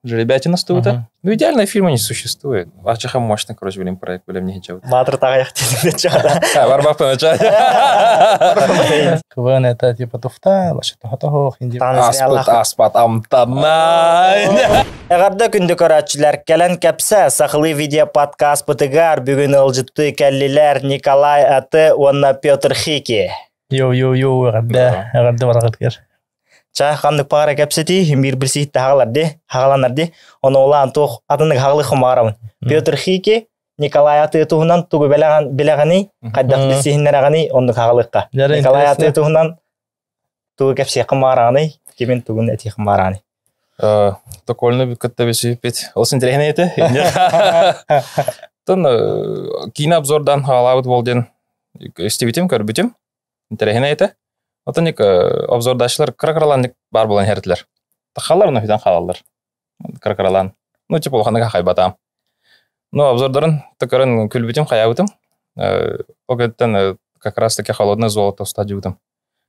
Жеребятина стута. Ну, идеального фильма не существует. Ачаха мощный, короче, блин, проект, блин, не чего. Матр тагаяк тезінде чада. Варбак поначалу. КВН это типа туфта, лаши тухатохох, инди. Аспат, амтанай. Эгарда күнді көрәтшілер кәлін кәпсә сақылы видео подкаст бұтығар бүгін олжытты кәлілер Николай аты онна Петр Хики. Йо, эгарда барағыт кер. Чай қандық пағара кәпсеті, бір білсейті хағаланарды, оны олан тоқ атындық хағылы құмағарамын. Петр Хики, Николай аты тұғынан тұғы біләғаны, қайдақ білсейінлер ағаны, ондық хағылыққа. Николай аты тұғынан тұғы кәпсе құмағараны, кемен тұғын әті құмағараны. Токольно как-то висит. Очень интересно это. Тон кинообзордан халаут болден. Стивитим көрбүтим. Интересно это. Отоник обзордашлар кракраланник бар болан хертлер. Тахалар на фидан халалар. Кракралан. Ну типа ханага хайбатам. Но обзордарын такарын күлбүтим хаябытым. Огеттен как раз таки холодное золото стадиутым.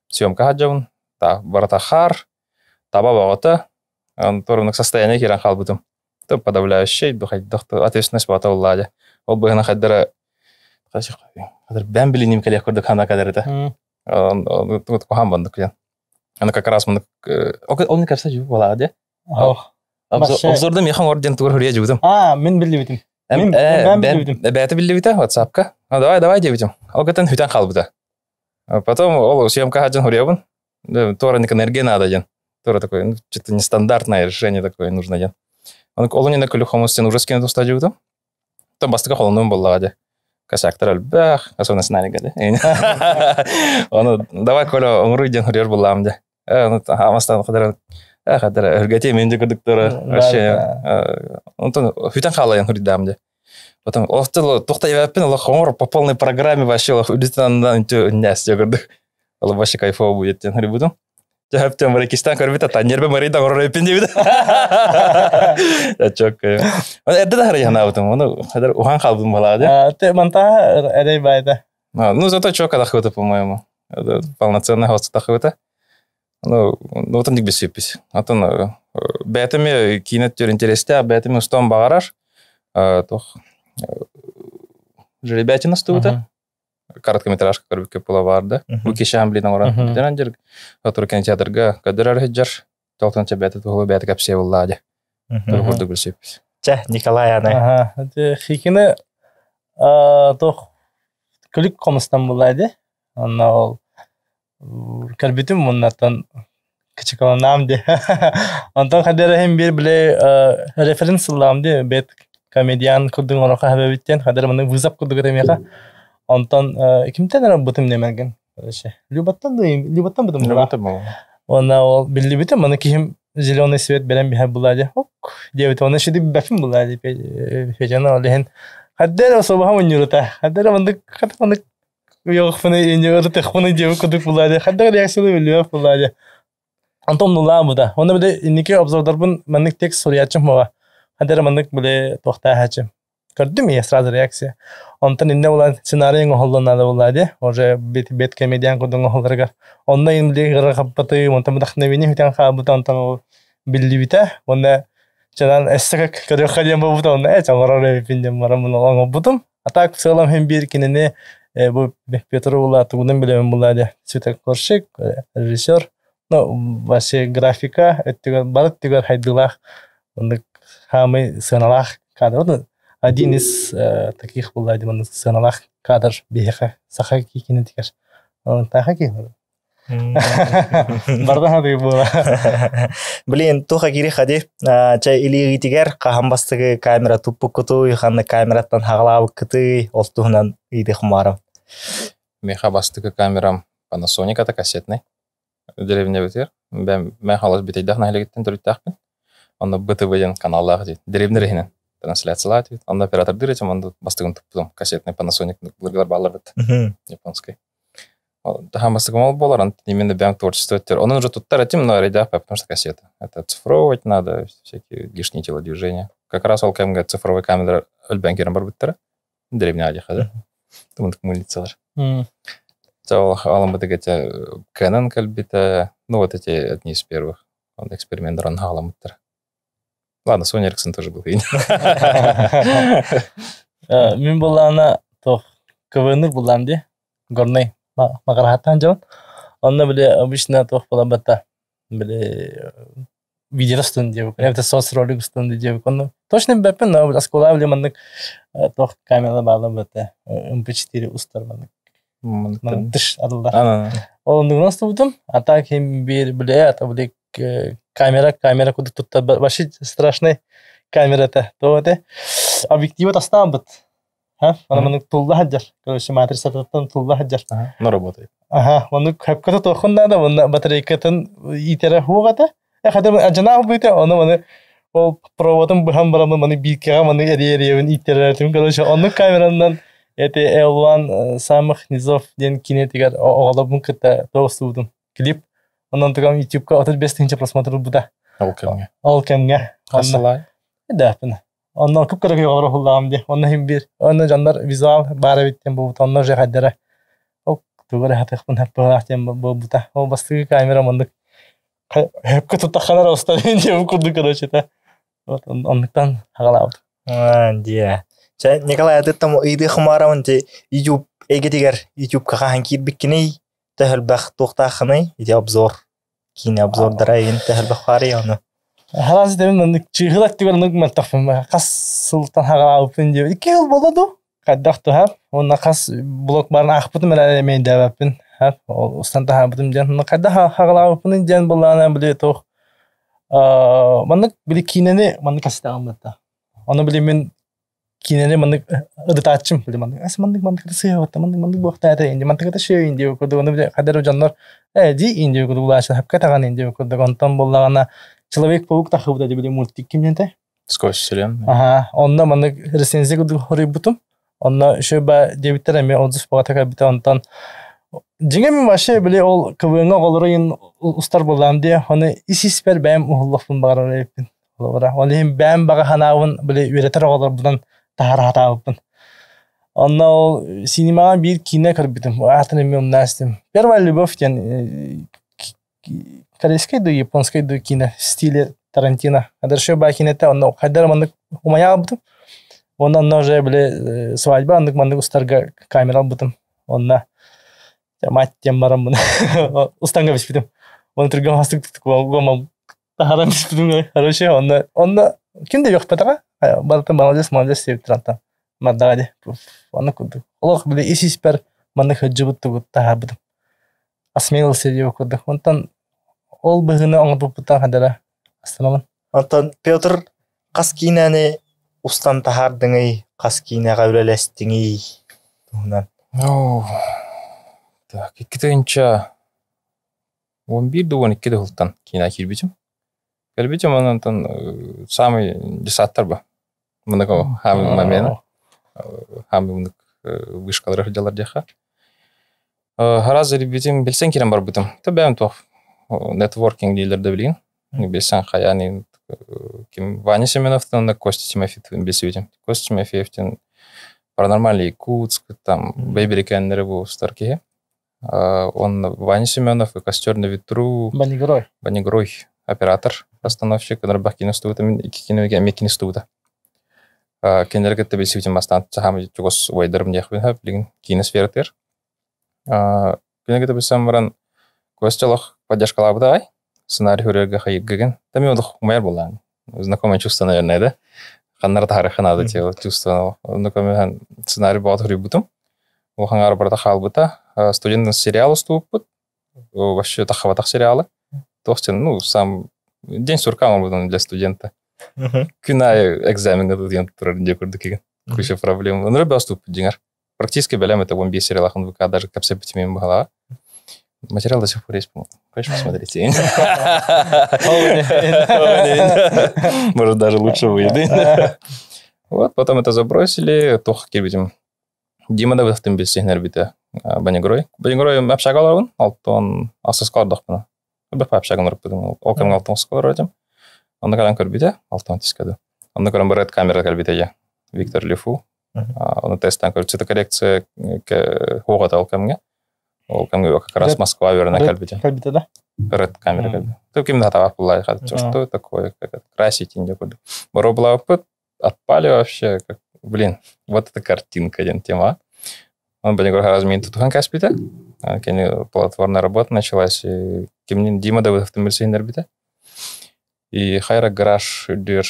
Съемка хаджавын. Та барата хар. Таба багота. Торунок состояние киран халбутым. То подавляющий, ответственность бата улладя. Ол быгына хаддара бәм билиним калек көрдүк хана кадар это. Он кохам бандык кыян. Аны как раз мындык. Он не кажется жив была, да? Обзорда механ орден тур хурия жибутым. Мен билди битим. Бәті билди бита WhatsApp-ка. Давай дебитим. Ол гатан хүтен халбута. Потом ол съемка хаджан хуриябын. Торник энергия надо ден. Тоже такое, что-то нестандартное решение такое нужно, да. Он колони на колюхому стену уже скинул стадию там. Там бастыка холодным был ладя. Косяктор альбах, особенно с нами годы. Он давай коля умру день хурьер был ламде. Ну амастан хадара эргати менде кондуктора вообще. Он то хитан халаян хуридамде. Потом офтело тухта явапин Allah хомор по полной программе вообще Allah удитан на няс ягоды. Allah вообще кайфово будет день хурибудum. Jawab tuh Uzbekistan korbita tanjir be mari tangor repin jadi. Cocok ya. Ada dah hari yang nahu tuh, mana ada uang kalbun malah aja. Te mantah ada ibadah. Ну зато чё когда хвата, по-моему. Это полноценный хост тахвата. Ну там не бесипись. А то бетами кинет тюр интересте, а бетами устом багараш. То жеребятина стута. Короткометражка көрбүккө була барды. Укишам билин оран. Дерандер Туркиян театрга кадырар хеджар. Толтон чабеты тугу беты капсе буллади. Тургурду билсепиз. Ча, Николай аны. Хикини тох клик комстан буллади. Анна ол көрбүтүм муннатан кичикаланамди. Антан кадыра хем бир биле референсламди бет комедиан кудун орока хабебиттен кадыра муну вызап кудуга темека. Антон кимтен работаем немерген. Любаттан будем. Он ол билли битем, мана ким зеленый свет берем биха булади. Ок, девять он еще бафим булади. Печана олehen. Хаддера собаха мунюрта. Хаддера мандык хатмандык йохфаны инюрта хваны деву кудук булади. Хаддера реакцияны билиyor булади. Антон нула буда. Оны биде инники обзордарбын мандык текст сориячым мага. Хаддера мандык биле тохта хачым. Көрдүм я сразу реакция. Онтан инне улан сценарийин оголлонады булади. Уже бет комедиан кудун оголларга. Онна инли гыра каппаты, онтан мудахнавини хитан хабыта онтан билли бите. Онна чанан эссек көрөк кадем бабыта онна чаңгара пиндем марамын олан бутум. А так в целом хем бир кинене бу Петр ула тугунан билем булади. Цветок Коршик, режиссер. Ну, вообще графика, это барыт тигар хайдылах. Онда хамы сыналах кадр. Один из таких был один из сценалах кадр беха сахаки кинетикаш. Он тахаки. Бардан хады була. Блин, туха кири хади. Чай или гитигер кахамбастыгы камера туппу кутуй ханны камераттан хаглабы кыты олтугунан иди хумарам. Меха бастыгы камерам Panasonic ата кассетный. Деревня битер. Мен халас битейдах нахилегиттен төрүттахпын. Онда БТВ-ден каналлах дейт. Деревня рехинен. Трансляция латвии. Он оператор дыречем, он бастыгын туптум кассетный Panasonic бургар балларбыт японский. Тахам бастыгын ол болар, он именно бям творчество өттер. Он уже туттар этим, но рейдах, потому что кассета. Это цифровывать надо, всякие лишние телодвижения. Как раз ол кемге цифровой камера өлбән бар биттер. Деревня адиха, да? Тумын мулицалар. Цал алам битегете Canon кальбита, ну вот эти одни из первых. Он экспериментер он алам биттер. Ладно, Соня Эриксон тоже был. Мен болана тох КВН булам де. Горный магарахатан жон. Онна биле обычно тох булабата. Биле видео студия. Это соцролик студия. Он точно бепен, но аскола биле мандык тох камера балабата. MP4 устар мандык. Мандык дыш адылдар. Ол нугнас тубдум. Ата кем биле ата биле камера куды тутта баши страшный камера-то. То это объективы тастан бит. Она мандык тулда хаджар. Короче, матрица таттан тулда хаджар. Но работает. Мандык хапката тохун надо, вон батарейкатын итера хугата. Хадам ажана бите, она маны ол проводом бахам барам маны бикага маны эриевен итератым. Короче, он камерандан это L1 самых низов ден кинетигар оголабын кыта тоостудум. Клип. Онан тогам YouTube-ка 35 тысяч просмотров буда. Ол кемге. Касалай. Да, пена. Онна көп керек югары хуллагам ди. Онна хим бир. Онна жандар визуал бара биттен бу онна же хаддара. О, тугара хатыхпын хаппаахтен бу бута. Ол бастыгы камера мындык. Хепке тутаханар осталин ди курду короче та. Вот оннуктан хагалабыт. Дия. Ча Николай атыттам иди хмарамын те YouTube эгетигер YouTube-ка ханки биккини тахылбах тохтахны иди обзор. Кине обзор дарайын тахылбах хари аны. Халаз демен мындык чыгылак тигер нук малтафым. Кас султан хагалабын ди. 2 жыл болду. Каддакту хап. Онна кас блок барын акпытым эле мен дабаппын. Хап. Ол устанда хабытым жан. Кадда хагалабын жан булана биле тох. Мандык биле кинени мандык кастагам бата. Аны биле мен кинени мандык ыдытачым биле мандык. Ас мандык сыйбатта мандык бохтайда инде мандык шөй инде коду аны биле кадар жандар ди инде коду булашы хапка таган инде коду гонтон боллагана Человек-паук тахыбыда деп биле мультик кимненте? Сквозь вселенную. Ага, онна мандык рецензия коду хорибутум. Онна шөба дебиттер эме отзыв багатага бите онтан Жеңем вообще биле ол КВН голорын устар болам де, аны исиспер бәм ухлыфын барар эпин. Олора, олем бәм бага ханавын биле үйретер голор будан тахаратабын. Онна ол синемага бир кине кырбитим. Атын эме уннастым. Первая любовь тен корейский да японский да кино в стиле Тарантино. Адар шөба кинете онна кадар мандык умая бутым. Оннан уже биле свадьба андык мандык устарга камера бутым. Онна мать тем барам bunu. Ustanга бишпитим. Оны түргөн хастык гомам тахарам бишпитим. Хорошо, онна кимде жок патага? Балтан молодец деп турантан. Мадагаде. Оны куду. Олох биле исиспер маны хаджыбыт тугут тахабыдым. Осмелился деп куду. Онтан ол быгыны оңдуп бута хадара. Астанамын. Онтан Петр каскинаны устан тахардыңый, каскинага үлелестиңий. Тунан. Так, иккитенча 11-12 хултан кина кирбитим. Кирбитим анан самый десаттар ба. Мынako хам мамена. Хам мынык вышкалар жалар жаха. Хараз кирбитим билсен кирен бар бутум. Табам то нетворкинг дейлерде билин. Билсен хаяни ким Ваня Семеновтан на Костя Тимофеевтен билсевитим. Костя Тимофеевтен паранормальный Якутск, там Бейберикеннер был старки. Он Ваня Семенов и Костер на ветру. Банигрой. Оператор, постановщик, который киностуда, киностуда. Кинергет бисивтим бастан цахам чугос вайдерм нехвин блин киносфертер. Кинергет бисамран Костелох поддержка лабдай. Сценарий хурга хайгген. Там его умер булан. Знакомое чувство, наверное, да? Ханнар тарихы надо тело чувство. Знакомый сценарий бот хрибутум. Ухангар барта халбута. Студент сериал ступут. Вообще тахаватах сериалы. Ну, сам день сурка он для студента. Күнай экзамен гадуден турарынде көрдік. Куча проблем. Он рыбал ступут деньгар. Практически белям это вон сериалах он ВК даже капсепить мимо бахала. Материал до сих пор есть, по-моему. Конечно, посмотрите. Может, даже лучше выйдет. Вот, потом это забросили. Тох кирбитим. Дима да выхтым без сигнал бита. Банигрой. Банигрой общагал он. Алтон асыскал дохпана. Бәп общаган рыппыдым. Окам алтон скал родим. Он на калан кирбите. Алтон тискады. Он на калан барет камера кирбите я. Виктор Лифу. Он тестан кирбите. Цветокоррекция хогата алкамге. Ол как раз Москва верно кальбите. Кальбите, да? Ред камера кальбите. То кем на товар была, что такое, как красить индекуда. Боробла опыт, отпали вообще, как, блин, вот эта картинка, один тема. Он был несколько раз минут тухан каспита, платформная работа началась, и кем Дима Давыдов автомобильный нербита. И хайра гараж дыр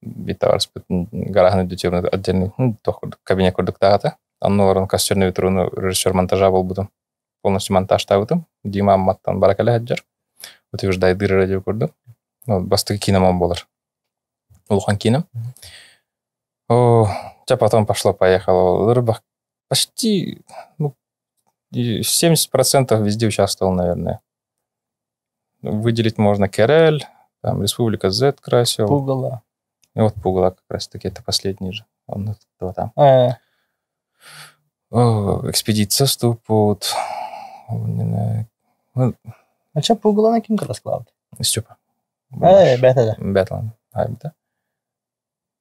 битавар спит гаражный дютевный отдельный, только кабинет курдуктагата. Анноларын костюрный витруны режиссер монтажа был будем полностью монтаж табытым. Дима Маттан баракале хаджар. Утверждай дыры радио курду. Ну, бастыгы киномон болар. Улухан кином. Потом пошло-поехало. Почти 70% везде участвовал, наверное. Выделить можно КРЛ, там Республика Z красил. Пугало. И вот Пугало как раз-таки, это последний же. Он там. Экспедиция ступут. А что Пугало на кем расклад? Степа. Бетада. Бетлан.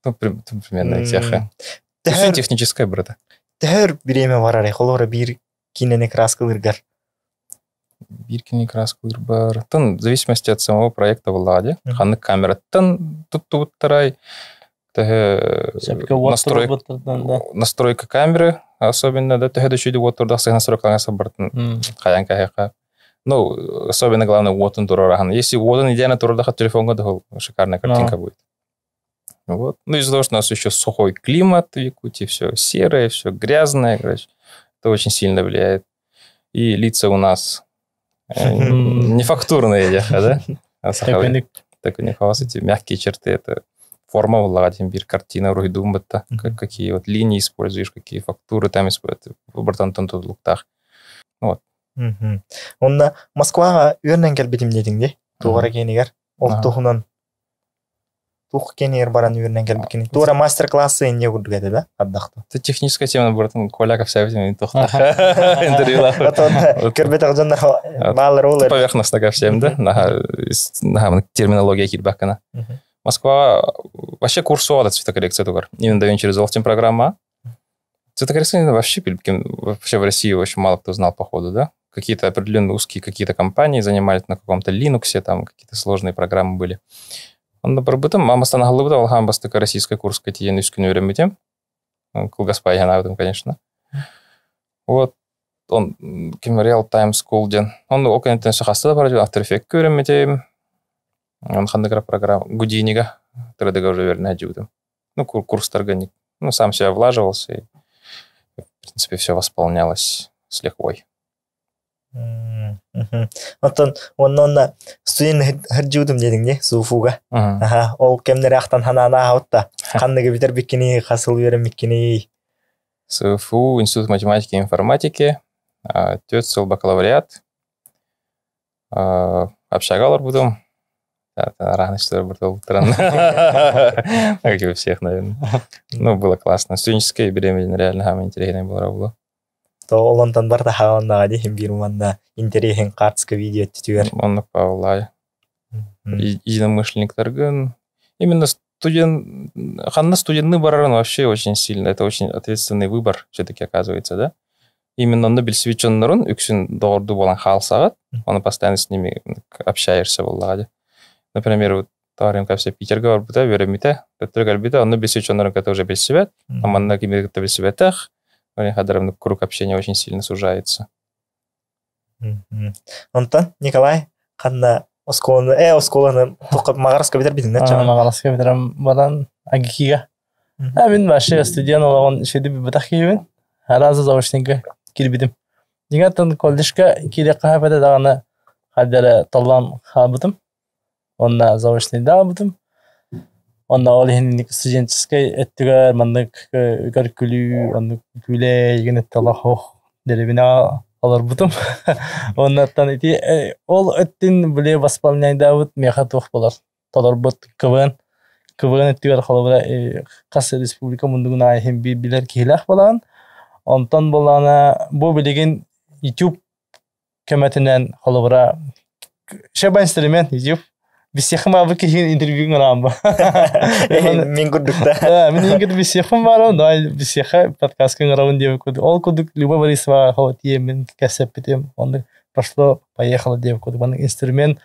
Примерно их теха. Все техническое, брата. Тәр биреме барар, холора бир кинене краскалыргар. Биркини краскалыр бар. Тын, в зависимости от самого проекта влади. Ханны камера. Тын, тут тарай. Настройка камеры, особенно, да, тәхеді чүйді оттурда сыйна сұрықлаңасы бартын қаян кәйіқа. Ну, особенно главное, вот он турорахан. Если вот он идеально турадаха телефонға, то шикарная картинка будет. Вот. Ну, из-за того, что у нас еще сухой климат в Якутии, все серое, все грязное, короче, это очень сильно влияет. И лица у нас не фактурные, да? Так у них эти мягкие черты, это форма владим, картина, руйдумбата, какие вот линии используешь, какие фактуры там используют, в бартантон луктах. Вот. Онда Москваға өрнен келбетім дедің де, туғара кенегер, ол тұғынан тух кенер баран үйренен келбекені. Тура мастер-классы не көрдігеді, да? Аддақты. Это техническая тема, братан, Коляков сәбетім, тухтақ интервьюлар. Көрбет ағжандар балар олар. Поверхностно ко всем, да? Терминология китбакана. Москва вообще курсовала цветокоррекция тугар. Именно да через Олтим программа. Цветокоррекция вообще в России очень мало кто знал, походу, да? Какие-то определенные узкие какие-то компании занимались на каком-то Linux, там какие-то сложные программы были. Он напробытым, мамастан ағылыбыда алған бастыка российская курска тиен үскін өреметем. Кулгаспай янавдым, конечно. Вот. Он Real Time School ден. Он оконеттен шахасты да барадил, After Effects өреметем. Он хандыгра программа Гудинига. Тредега уже верно одюдым. Ну, курстарға не... Ну, сам себя влаживался, и, в принципе, все восполнялось с лихвой. Оннан студент хыржудым дедің не, суфуға. Ол кемдер ақтан ханана аутта. Қанныға бітер беккені, қасыл верім беккені. СУФУ, Институт математики и информатики, тетсел бакалавриат. Общагалар будем. Рано что-то был странно. Как и у всех, наверное. Ну, было классно. Студенческое беременность реально самое интересное было работа. То олонтан барда хағаннаға дейін бір манда интереген қартысқа видео түтігер. Он павлай. Единомышленниктаргын. Именно ханна студентны барарын вообще очень сильно. Это очень ответственный выбор все-таки оказывается, да? Именно он белсвеченнерін үксін доғырды болан халсағат. Он постоянно с ними общаешься в Например, вот товарим капсе Питерга барбыта, веремите, теттерг арбита, он белсвеченнерін ката уже белсвет, а манна кемедікті белсветах. Круг общения очень сильно сужается. Онтан, Николай, қанда осколаны тоқып мағарасқа бетер бедің, да? Мағарасқа бетерім баран агикиға. Мен башы студент олағын шеді бітақ кейбін, әразы заушненгі келбедім. Дегенттен колдешқа келе қағапады дағаны қадары талан қабытым. Онна заушненді абытым. Онна ол хенник студенческой эттигер мандык көркүлүү аны күле еген талахох деребина алар бутум. Оннаттан ити ол эттин биле восполняйда бут мехатох болар. Талар бут КВН эттигер халыбыра Кас республика мундугуна хем билер килах болан. Онтан болана бу билеген YouTube көмөтүнөн халыбыра шабан инструмент YouTube бисехим абы кихин интервью гарамба. Мен күрдүктө. Мен ингит бисехим бар, да бисеха подкаст гарамын деп кодук. Ол кодук Люба Борисова хаватие мен касеп битем. Он прошло поехало деп кодук. Бан инструмент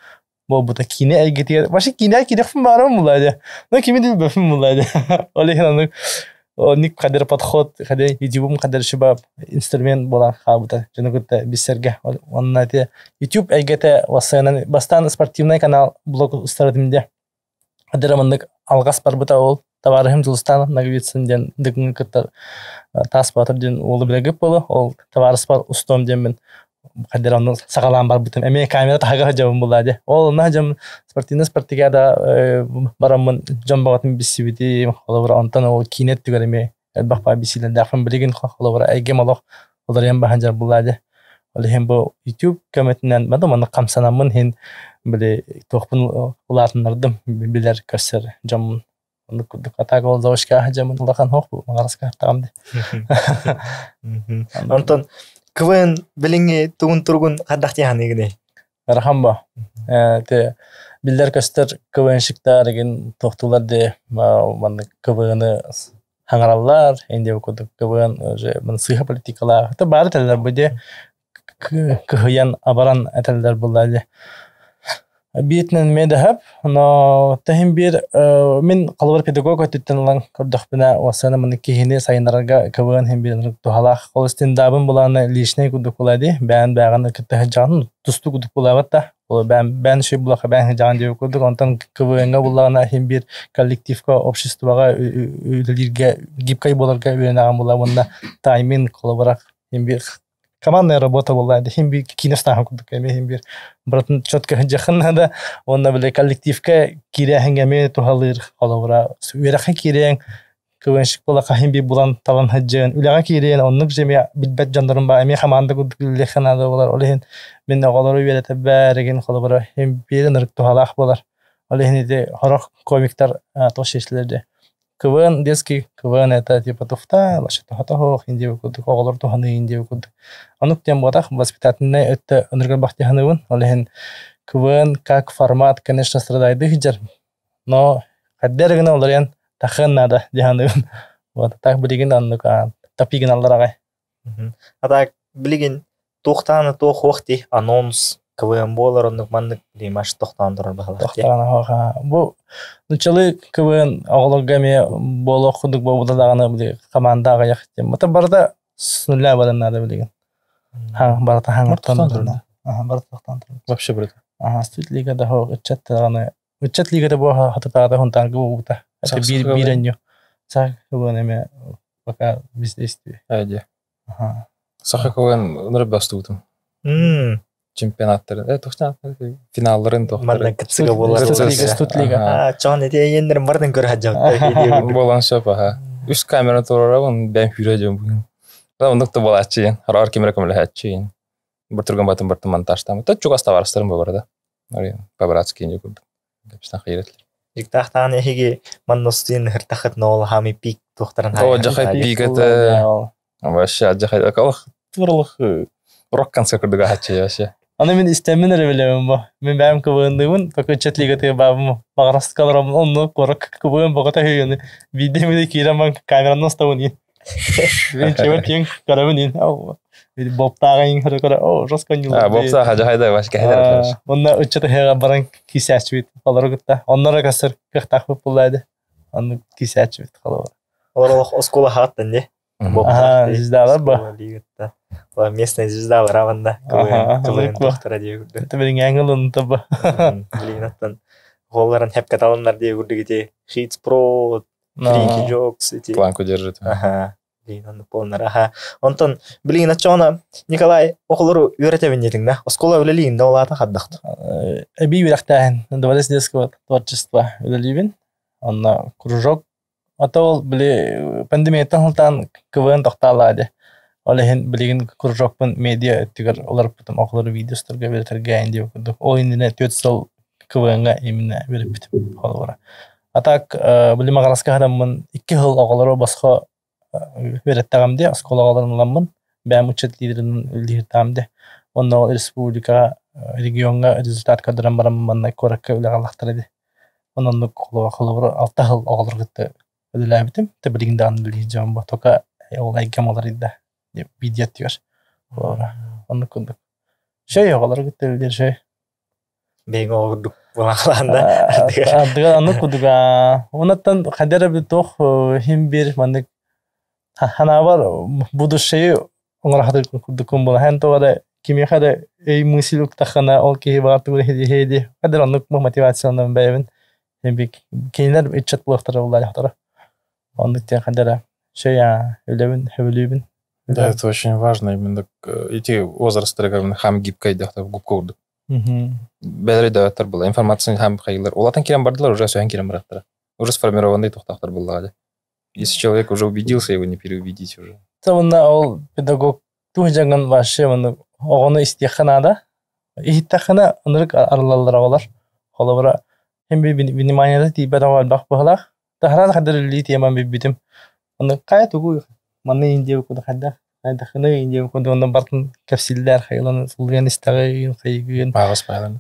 бута кине айгетер. Башы кине кидефим бар мулайда. Но кими дил бефим мулайда. Олехин ник кадер подход, кадер YouTube кадер шибаб инструмент була хабыта. Жөнөкөтө бисерге. Онна те YouTube айгете васанан бастан спортивный канал блог устардымде. Кадерамындык алгас бар бута ол товарым Жылстан нагвитсен ден дигин кытар тас батыр ден олу билегип болу. Ол товарыс бар устом ден мен кадерамның сагалан бар бутым. Эме камера тага жабым булады. Ол на жам спортигада барамын жамбагатын бисибити холовра антан ол кинет түгәлеме бакпа бисилен дафын билеген холовра айгем алак олар ям баханжар булады. Ол hem bu YouTube көмөтүнөн мадаманы камсанамын хен биле тохпун улатынырдым билер көсөр жам атак ол завышка жамын улахан хок магараска тагамды. Антон КВН билинги тугун тургун кадак тяханыгыны. Рахамба. Те билер көстөр КВН шиктар деген тохтулар де маны КВН хаңараллар энде окудук КВН уже мын сыйха политикалар. Та бары телер буде кыян абаран этелдер булды. Биетнен медахап, но тахим бир мен калбар педагог өттөнлән көрдөх бина васана мен кихине сайнарга КВН hem бир тухалах холстендабын буланы лишне кудук булады. Бән бәгән китә җан тусту кудук булаватта. Ол бән ши булаха бән җан дип кудук. Онтан КВНга буланы hem бир коллективка, обществога үлеләргә гибкай буларга уйнаган була монда таймин колобарак hem бир командная работа была, hem bir киностан кудук, hem bir братын чётко жакында онда биле коллективка кире хангаме тухалыр колобра уйраха кирең көвеншик була hem bir булан талан хаҗын үләгә кирең онны җеме билбет жандарым ба эме команда кудук лекханада булар олен мен галары уйрәтә бәреген колобра hem bir нырык тухалах булар олен де хорох комиктар тошешләрдә КВН детский КВН это типа туфта, лошадь тухатахох, инди кудук оголор туханы инди кудук. Анук тем бодах воспитательный это энергия бахтиханывын, олehen КВН как формат, конечно, страдает дыхджар, но каддергена оларен тахан надо диханывын. Вот так билеген анук тапиген алларагай. А так билеген тухтаны тух вакти анонс КВН болар онук маннык димаш тохтан турар бахалар. Тохтан ха. Бу нучалы КВН оголоргаме боло худук болдаганы били командага яктем. Мата барда снуля баран надо билеген. Ха барда хаңыртан турна. Барда тохтан турна. Вообще брат. Студ лигада хо чаттаганы. Чат лигада бу хататада хонтан гута. Это биренью. Сак КВН эме пока бездействие. Айди. Саха КВН нырбастутум. Чемпионаттар, финалларын тохтар. Мардан кытсыга болар. Стутлига. Чон эте ендер мардан көр хаҗа. Болан шапа. Үс камера турарабын бән хүрәҗем бүген. Ондыкты балачы, харар камера камера хәчче. Бер турган батын бер монтажтан. Та чуга ставарстырым барда. Ары по-братски не күрдек. Кепстан хәйрәтле. Иктахтан эһиге манностин хыртахат нол хами пик тохтаран. О, жахай пик это. Вообще жахай акалых турлык рок-концерт кырдыга хәчче вообще. Аны мен истәминер беләм бу. Мен бәм КВНдымын, пока чатлига те бабым. Баграсткаларым онны корак КВН багата һәйәне. Видеоны кираман камераның ставын. Мен чевертин карабын. Ау. Bir boptağın hırıkara o raskanyıl. Bopta haja hayda başka hayda. Onlar uçta hega baran kisachvit falan gutta. Onlara kasır kıhtaq bulaydı. Onu kisachvit falan. Олар оскола хаттан не. Ага, звезда ба. Ва местная звезда раванда. КВН доктора диyor. Это benim аңылын таба. Билин аттан. Голларын хеп каталаннар диye гурдыгите. Hits Pro, Freaky Jokes эти. Планку держит. Ага. Билин полнар. Ага. Антон, билин ачона Николай околору үйрәтәбен да. Оскола үлелин да олата хаддакты. Эби бирактан. Давалес детского творчества үлелибин. Анна кружок атол биле пандемиядан халтан КВН тохталады. Олehen билеген кружокпын медиа тигер олар потом околору видеостарга бертерге инде окудук. О индине 4 жыл КВНга именно берип битип калгыра. Атак биле магараска адаммын 2 жыл околору баска береттагамде осколагаларымын. Бәм учет лидерин лидертамде. Онда республика регионга результат кадыран барам манна коракка үләгаллахтар иде. Онон колор 6 жыл оголор гытты үләбитим. Тебилиңдан билижем бу тока ол айгамалар иде. Видеот дигәр. Онны күндүк. Шей оголор гытты үлдер шей. Бең огдук булакланда. Адыга анны күдүга. Онаттан кадәр бит тох хим бир мандык хана бар будущее оңрахадыр күдүкүн була. Хан тода кими хада эй мыслюк тахана ол ки барту хеди. Кадәр анны мотивацияндан бәйбин. Бик кейнер ичат булактар булай хатара. Онны тен кадәр шей үлебин, хөвлүбин. Да, это очень важно именно эти возрасты, когда хам гибкой дахта губкорды. Бәлре дәваттар була. Информация хам хайлар. Олатан кирен бардылар, уже сөйен кирен бараттар. Уже сформированный тохтактар булла. Если человек уже убедился, его не переубедить уже. Сонда ол педагог тухжанган ваше мына огону истиханада. Ихтахана онрык арлалар алар. Холобра hem bir vinimaniyada tiba da bak bahla. Tahran kadar li tiyaman bibbitim. Onu kayat ugu manne ince bu kadar. Hayda khana ince bu kadar ondan barkın kapsiller haylan sulgan istagın kaygın. Bağız baylan.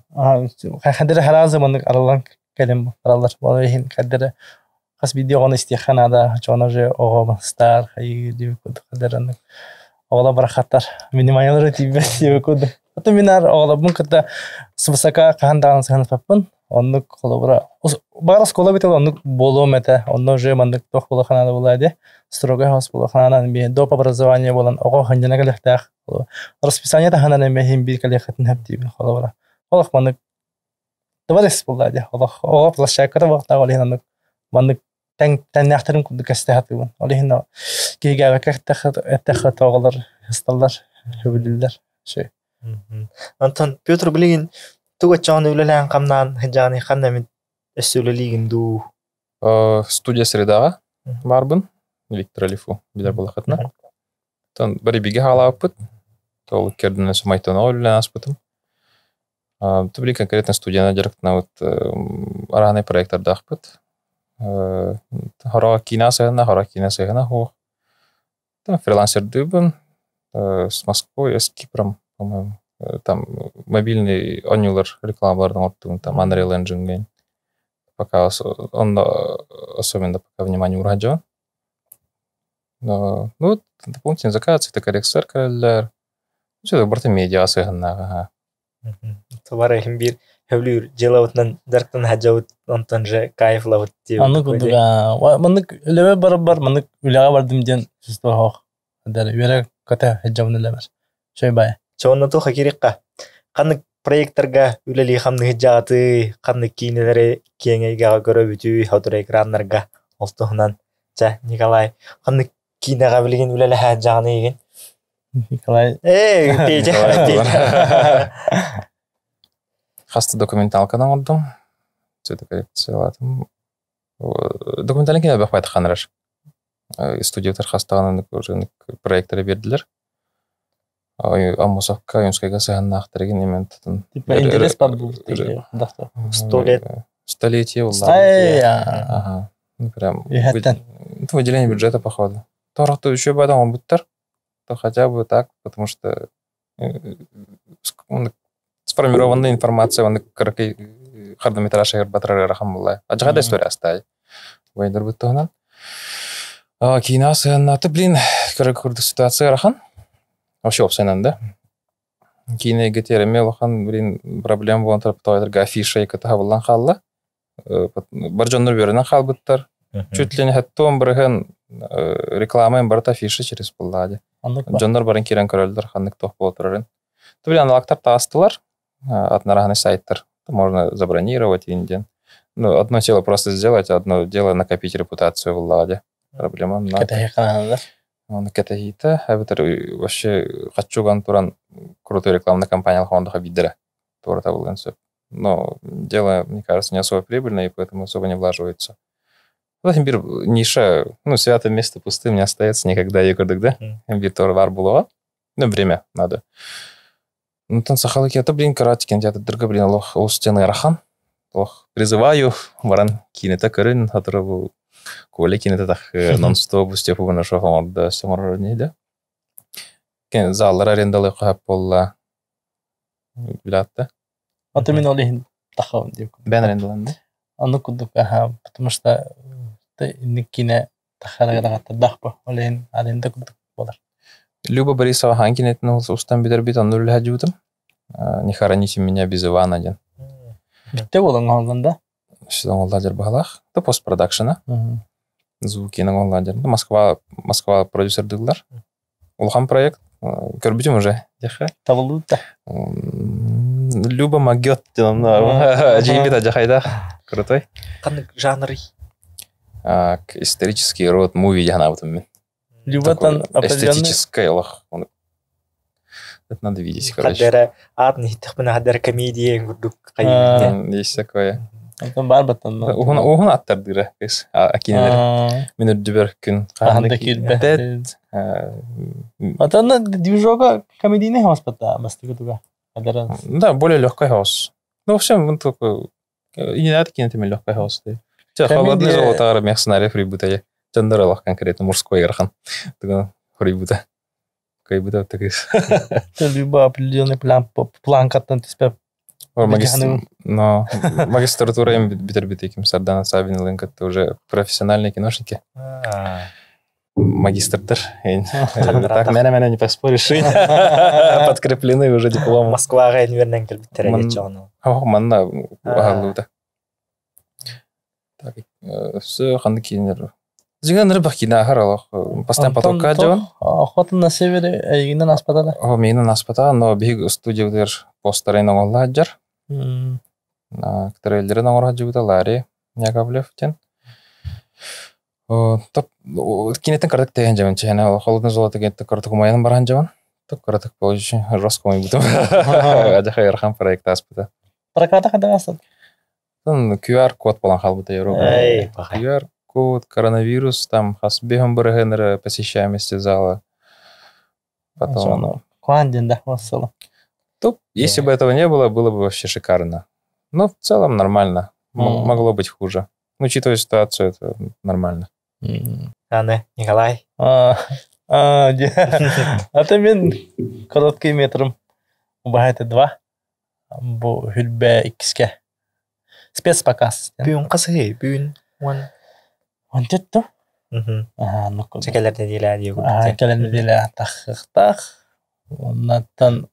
Kadar her zaman aralan kelim aralar. Vallahi kadar kas video onu istihana çonaje oğam star kaygı kadar anı. Oğla bırakatlar. Vinimaniyada tiba bu kadar. Hatta minar oğla bunu kadar sıvısaka kahandan sen papın. Оннук холобра барас колобите оннук болом эте онно же мандык тох болаханада булайды строгой хас болаханада би доп образование болан ого ханжана галехтах расписание та ханана мехим би калехатн хапти холобра олах мандык товарищ булайды олах ого площадкада вакта олихнанык мандык тен яхтырым кудык астахатыбын олихна кийга вакахтах тоголар хасталлар хөбүлүллер şey Антон Петр Блигин туга чаны үлелән камнан хҗаны ханнамит эсүлелиген ду студия средага барбын Виктор Алифу билер булахатна. Тон бер биге халапыт. Тол керден сумайтан үлелән аспытым. Тубли конкретно студияна директна вот араны проекттар дахпыт. Хара кинасына хо. Там фрилансер дыбын с Москвой, с Кипром, по-моему. Там мобильный аннулер рекламалардан оттым, там Unreal Engine. Пока он особенно пока внимание ургаджан. Ну, дополнительные заказы, это коррекция каллар. Все это барта медиа сыгыннага. Товары химбир хевлюр желавытнан дарктан хаджавыт онтан же кайфлавыт деп. Аны күдүга. Мындык лебе бар, мындык үлага бардым ден систор хок. Дәр бере ката хаджавны лебер. Шой бай. Чонна то хакирикка. Канны проекттарга үлели хамны хажаты, канны кинелери кеңейга көрөбүтүү хатыр экраннарга олтохунан. Жа Николай канны кинега билген үлели хажаны еген. Николай. Тейже. Хаста документалкадан ордум. Цвета коррекциялатым. Документален кине бахпайт ханраш. Студиятар хастаган проекттары бердилер. Амусакка юнскайга сыгыннактырген иментатын. Типа интерес бар бул. 100 лет. Столетие Ага. Прям выделение бюджета, походу. То еще бы он будет то хотя бы так, потому что сформированная информация, он хардометраж батарея рахамулла. А джада история оставить. Вайдер будет тогда. Кинас, это блин, какая ситуация рахан. Вообще опсайнан, да? Кине гетер мелохан, блин, проблем вон траптойдер афиша и катавалан халла. Барджаннур бернен хал буттар. Чуть ли не хаттом бреген рекламаем барта афиша через поллади. Джаннур барен кирен корольдер ханнык тох болтырын. То блин аналактар тастылар от нарахны сайттар. Можно забронировать инден. Ну, одно дело просто сделать, одно дело накопить репутацию в ладе. Проблема на. Он кетахита, а это вообще хочу гантуран крутой рекламная кампания Honda видера. Но дело, мне кажется, не особо прибыльное, и поэтому особо не влаживается. Имбир ниша, ну, святое место пустым не остается никогда, да? Имбир тор вар было. Ну, время надо. Ну, там сахалки, это, блин, каратикен, я тут друга, блин, лох, устены рахан. Лох, призываю, варан, кинета карин, хатрабу. Коли кинетах нон-стоп степу на шофом да самородни да. Кен заллар арендалы кап болла. Билатта. Ото мен олихин тахау деп. Бәнрен дыланды. Аны кудук, потому что никине тахарагата дахпа. Олихин аренда кудук болар. Люба Борисова ханкинетін устан битер бит аннулы хаджутым. Не хороните меня без Ивана ден. Битте болан алганда. Шидан олладер бахалах. То постпродакшена. Звукинен олладер. Москва продюсер дылдар. Улхан проект. Көрбүтүм уже. Табылды. Люба Магет ден. Джеймбита жахайда. Крутой. Қандай жанры? Исторический род муви яхнабытым мен. Любатан эстетическое лох. Это надо видеть, короче. Хаддера адны хитхпына хаддера комедия гурдук Есть такое. Антон барбатан. Угун аттардыра, кайс. Акинелер. Минут дюбер күн. Аханда килбе. Атана движога комедийный хаоспата бастыгытуга. Хаддера. Да, более легкий хаос. Ну, в общем, он такой... И не надо кинетами легкий хаос. Холодный золото, мех сценариев ребута. Жандаралах конкретно мужской ярхан. Такой ребута. Кайбута такой. Это либо определенный план каттан тиспе. Магистратура им битер-битеким Сардана Сабин Линк, это уже профессиональные киношники. Магистр-тер. Так, меня не поспоришь. Подкреплены уже дипломом. Москва гайнвернен кирбиттер элечону. Манна агалута. Так, все хандкинер. Зиганыр бахкина харалах. Постоянно потока джон. Охотно на севере, игнен аспатала. Минен аспата, но биг студиядыр постерен оңладжар. Трейлерин оңладжута Лари Яковлев тен. Топ кинетен картак теген жаман чена холодный золото кенте картак маянын баран жаман. Топ картак позже роскомой бутум. Ажахай архан проект аспата. Проката кадагасан. QR код болан халбыта Европа. QR код, коронавирус, там хасбегом барагенера посещаемости зала. Потом... Куандин, да, вассала. Топ, если бы этого не было, было бы вообще шикарно. Но в целом нормально. Могло быть хуже. Учитывая ситуацию, это нормально. Аны, Николай. Это мен короткий метром. Убахайте 2. Бу хүлбе икиске. Спецпоказ. Бүйін қасы, бүйін. Он тетто? Чекелерде дейлі әдейі Чекелерде дейлі тақ. Оннаттан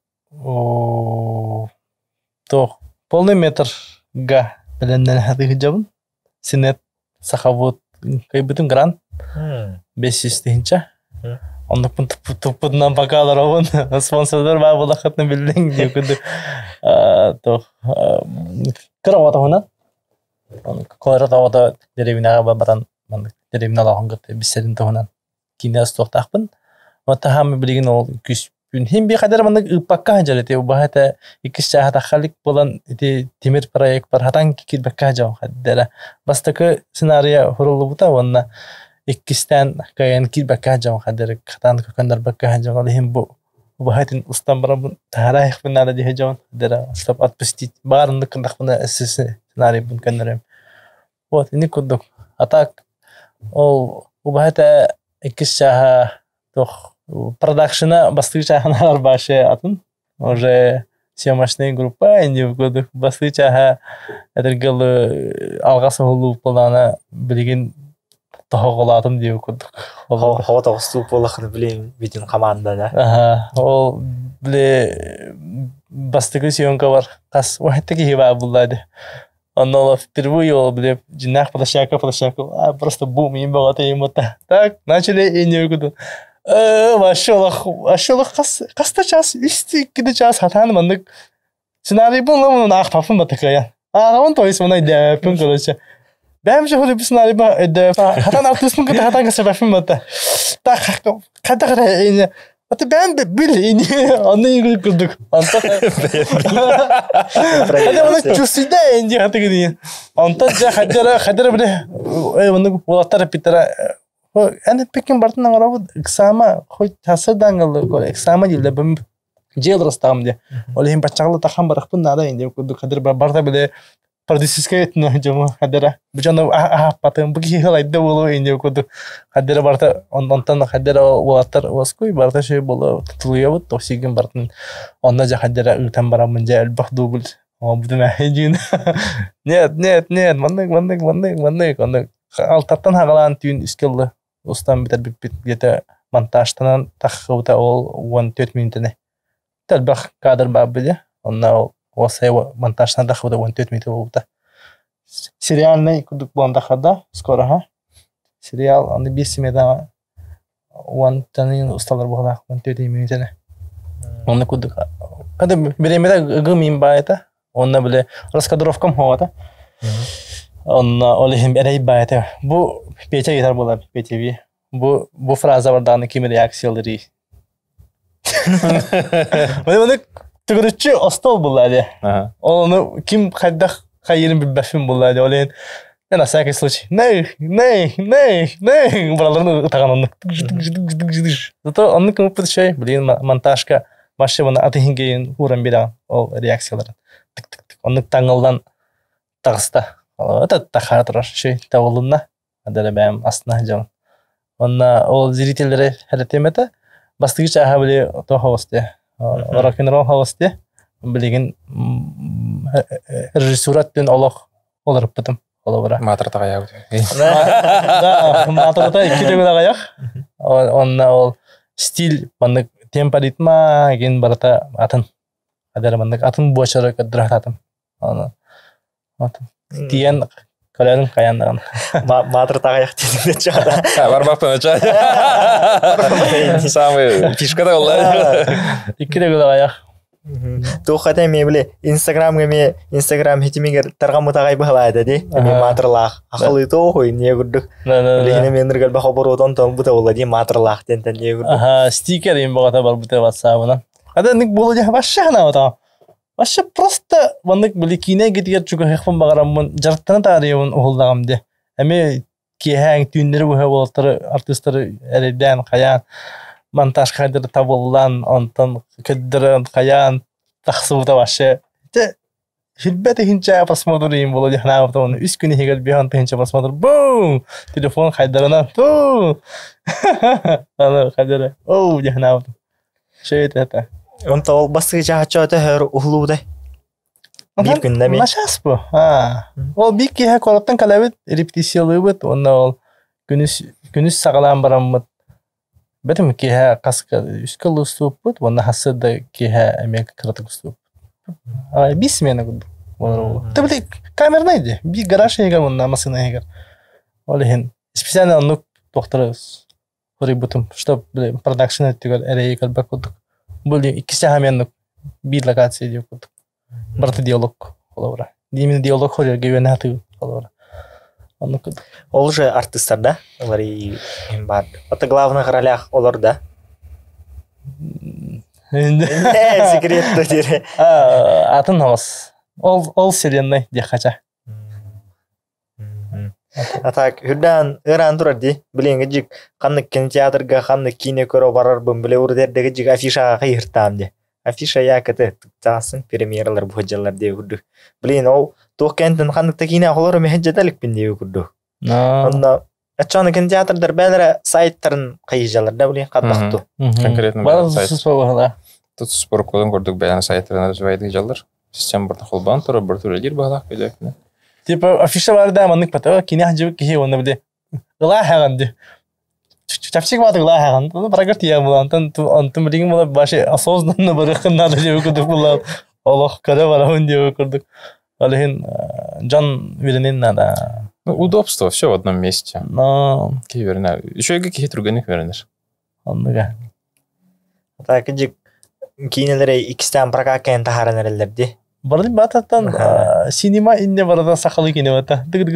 полный метрга білінден әдігі жабын. Синет сахавод кайбытым грант. 500 тыгынча. Ондықпын тұппыдынан бақалар оғын. Спонсордар ба болақытны білдің. Декуді. Кыравата ғынан. Колырат ауада деревинаға батан. Деревина лағын бісерін тұғынан. Кинес тоқтақпын. Ота хамы білген ол күс. Хим би қадар мандық ұппаққа жәрете. Убахата 2 шаға таққалық болан темір проект бар. Хатан кекел баққа жау қаддара. Бастықы сценария құрылы бұта. Онна 2-тен каян кел баққа жау қаддара. Хатан көкендар баққа жау. Хим бұл убахатын ұстан бара бұн. Тағарайық бұн нада дей жауын. Қаддара. Стоп отпустить. Барынды қындақ бұна сценарий бұн көндірем. Вот, не күдік. Атак ол убахата 2 шаға тоқ продакшена бастыгы чаханалар башы атын. Уже съемочная группа инди вгодук бастыгы чаха әдіргілі алғасы ғылу болана білген тоғылатым деп күдік. Хава тоғысту болақыны білейм бетін команда да. Ол біле бастыгы съемка бар. Қас уайттаки хиба бұллады. Он впервые ол біле жинақ подошака. Просто бум им бағата им ота. Так, начали инди вгоду. Ашылық қаста час, үсті кеді час хатаны мандық сценарий бұл мұның ақ папын батықаян. Ағауын тойыс мұнай дәпін көрінші. Бәмші ғылы бір сценарий ба хатан алтысын күті хатан кәсі бәпін бата. Қада қада әйіне. Аты бәм біл әйіне. Анны еңгіл күрдік. Қада мұны чүсіде әйінде хаты кедейін. Антан жа қадара біле. Олаттар әппеттара. Әні пекін бартын аңырауы эксама қой тасырдан қалды. Эксама делді бім жел растағым де. Олығын бачағылы таққан барықпын нада енді. Қадыр барда біле продюсерская этно жому хадера. Бужана патын буги халайда болу инде коду. Хадера барта онтан хадера уатар воскуй барта şey болу тулуябыт тосиген бартын. Онна жа хадера үлтен барамын жа элбах дубль. Бутун айжин. Нет, мандык. Алтаттан хагалан түйін үскелді. Устан битер бит где-то монтажтан тахыута ол 14 минутыны. Тэлбах кадр бабыды. Онна ол осай монтажтан тахыута 14 минут болута. Сериальный кудук бандахада скоро ха. Сериал аны 5 семьяда таны усталар болда 14 минутыны. Онна кудук. Када беремеда гымин байта. Онна биле раскадровкам ховата. Онна олехим эрей байта. Бу пече гитар бола печеви. Бу фраза вардан ким реакциялары. Мен түгүрүчү остол булады. Оны ким кайдах хайырын билбешим булады. Олен на всякий случай. Не. Браларын таган зато он кем подшай, блин, монтажка машина атынгейин уран биран ол реакцияларын. Тик. Он таңылдан тагыста. Это тахатыр şey тавылына. Адале бәм астына жам. Онна ол зрительдер хәлетемете бастыгыч ахабли то хосте. Рок-н-ролл хосте. Билеген режиссураттан олох оларып битим. Олора. Матыртага ягы. Да, матырта икидегә аяк. Онна ол стиль, мандык темпо ритма ген барата атын. Адале мандык атын бочарак дрататым. Аны. Атын. Тиен каларын каяндан. Матыртага аяк дедиң чада. Барбаппын чада. Самый фишкада олар. Икидегә аяк. Тухата мебле Instagram хитимигер таргамы тагай бахлайды ди. Матырлах. Акылы тохой не гүрдүк. Легене менергел баха боротон тон бута болди матырлах тентен не гүрдүк. Ага, стикер им багата бар бута WhatsApp-на. Ада ник болу жа башана ота. Вообще просто ваннык биликине гитер чуга хефон багарамын жарттана тарыйын ухулдагамды. Эми кеһәң түннәре бу хавалтары артистлары эрдән каян монтаж кадр табылган онтон кеддерен каян тахсыбыта вообще. Хилбете хинча посмотрим болу жана автон 3 күн хегел бихан хинча посмотр. Бум! Телефон кайдарына. Ту! Аны кадер. Оу жана автон. Шейт это. Он тол басты жаачата хөр ухлууда. Бир күндә ми. Машас бу. Ол бик кеһә короптан калабыт репетициялыбыт, онда ол күнүс сагалан бараммыт. Бетим кеһә каска үскәл уступыт, онда хасыда кеһә эмек кратык уступ. Бисмена гуд. Ты бит камерна иде. Би гараж егер онда машина егер. Олehen специально онук докторыз. Хорибутум, чтоб продакшн этигер эрейгер бакудук. Были икisi hemen bir lokasiya yok. Barta диалог олора. Димин диалог хорер гевенаты олора. Ол же артистларда, олар им бар. Это главных ролях оларда. Секретті дере. Атын хавас. Ол вселенной дехача. Атак хүрдән ыран турар ди. Билең жик канны кинотеатрга, канны кино көрө барар бун биле урдердеги жик афишага кыйыртам ди. Афиша якыты тасын премьералар бужалар ди үрдү. Билең ол токентен канны кино холор мехҗетелик бин ди үрдү. Онда ачаны кинотеатрдар бәләре сайттарын кыйжалар да билең каттыкту. Конкретно сайт. Тут спор колон көрдүк бәлән сайттарына жайдык жаллар. Систем бирде холбан туры бир түрелер багак көйдәк. Типа афиша var da manlık patı kini hacı ki onu bile gıla hagandı. Çapçık vardı gıla hagandı. Onu bırakır diye bu antım bilgin bu başı asozdan bırakın da diye kurduk bunlar. Allah kadar var onu diye kurduk. Алехин Джон Виленин надо. Удобство, все в одном месте. Но Кивернер. Еще и какие другие вернешь. Онда. Так жик кинелере икстен прокакен тахаранерлерди. Бардым бататтан синема инне барда сакалы кинемата. Дыг.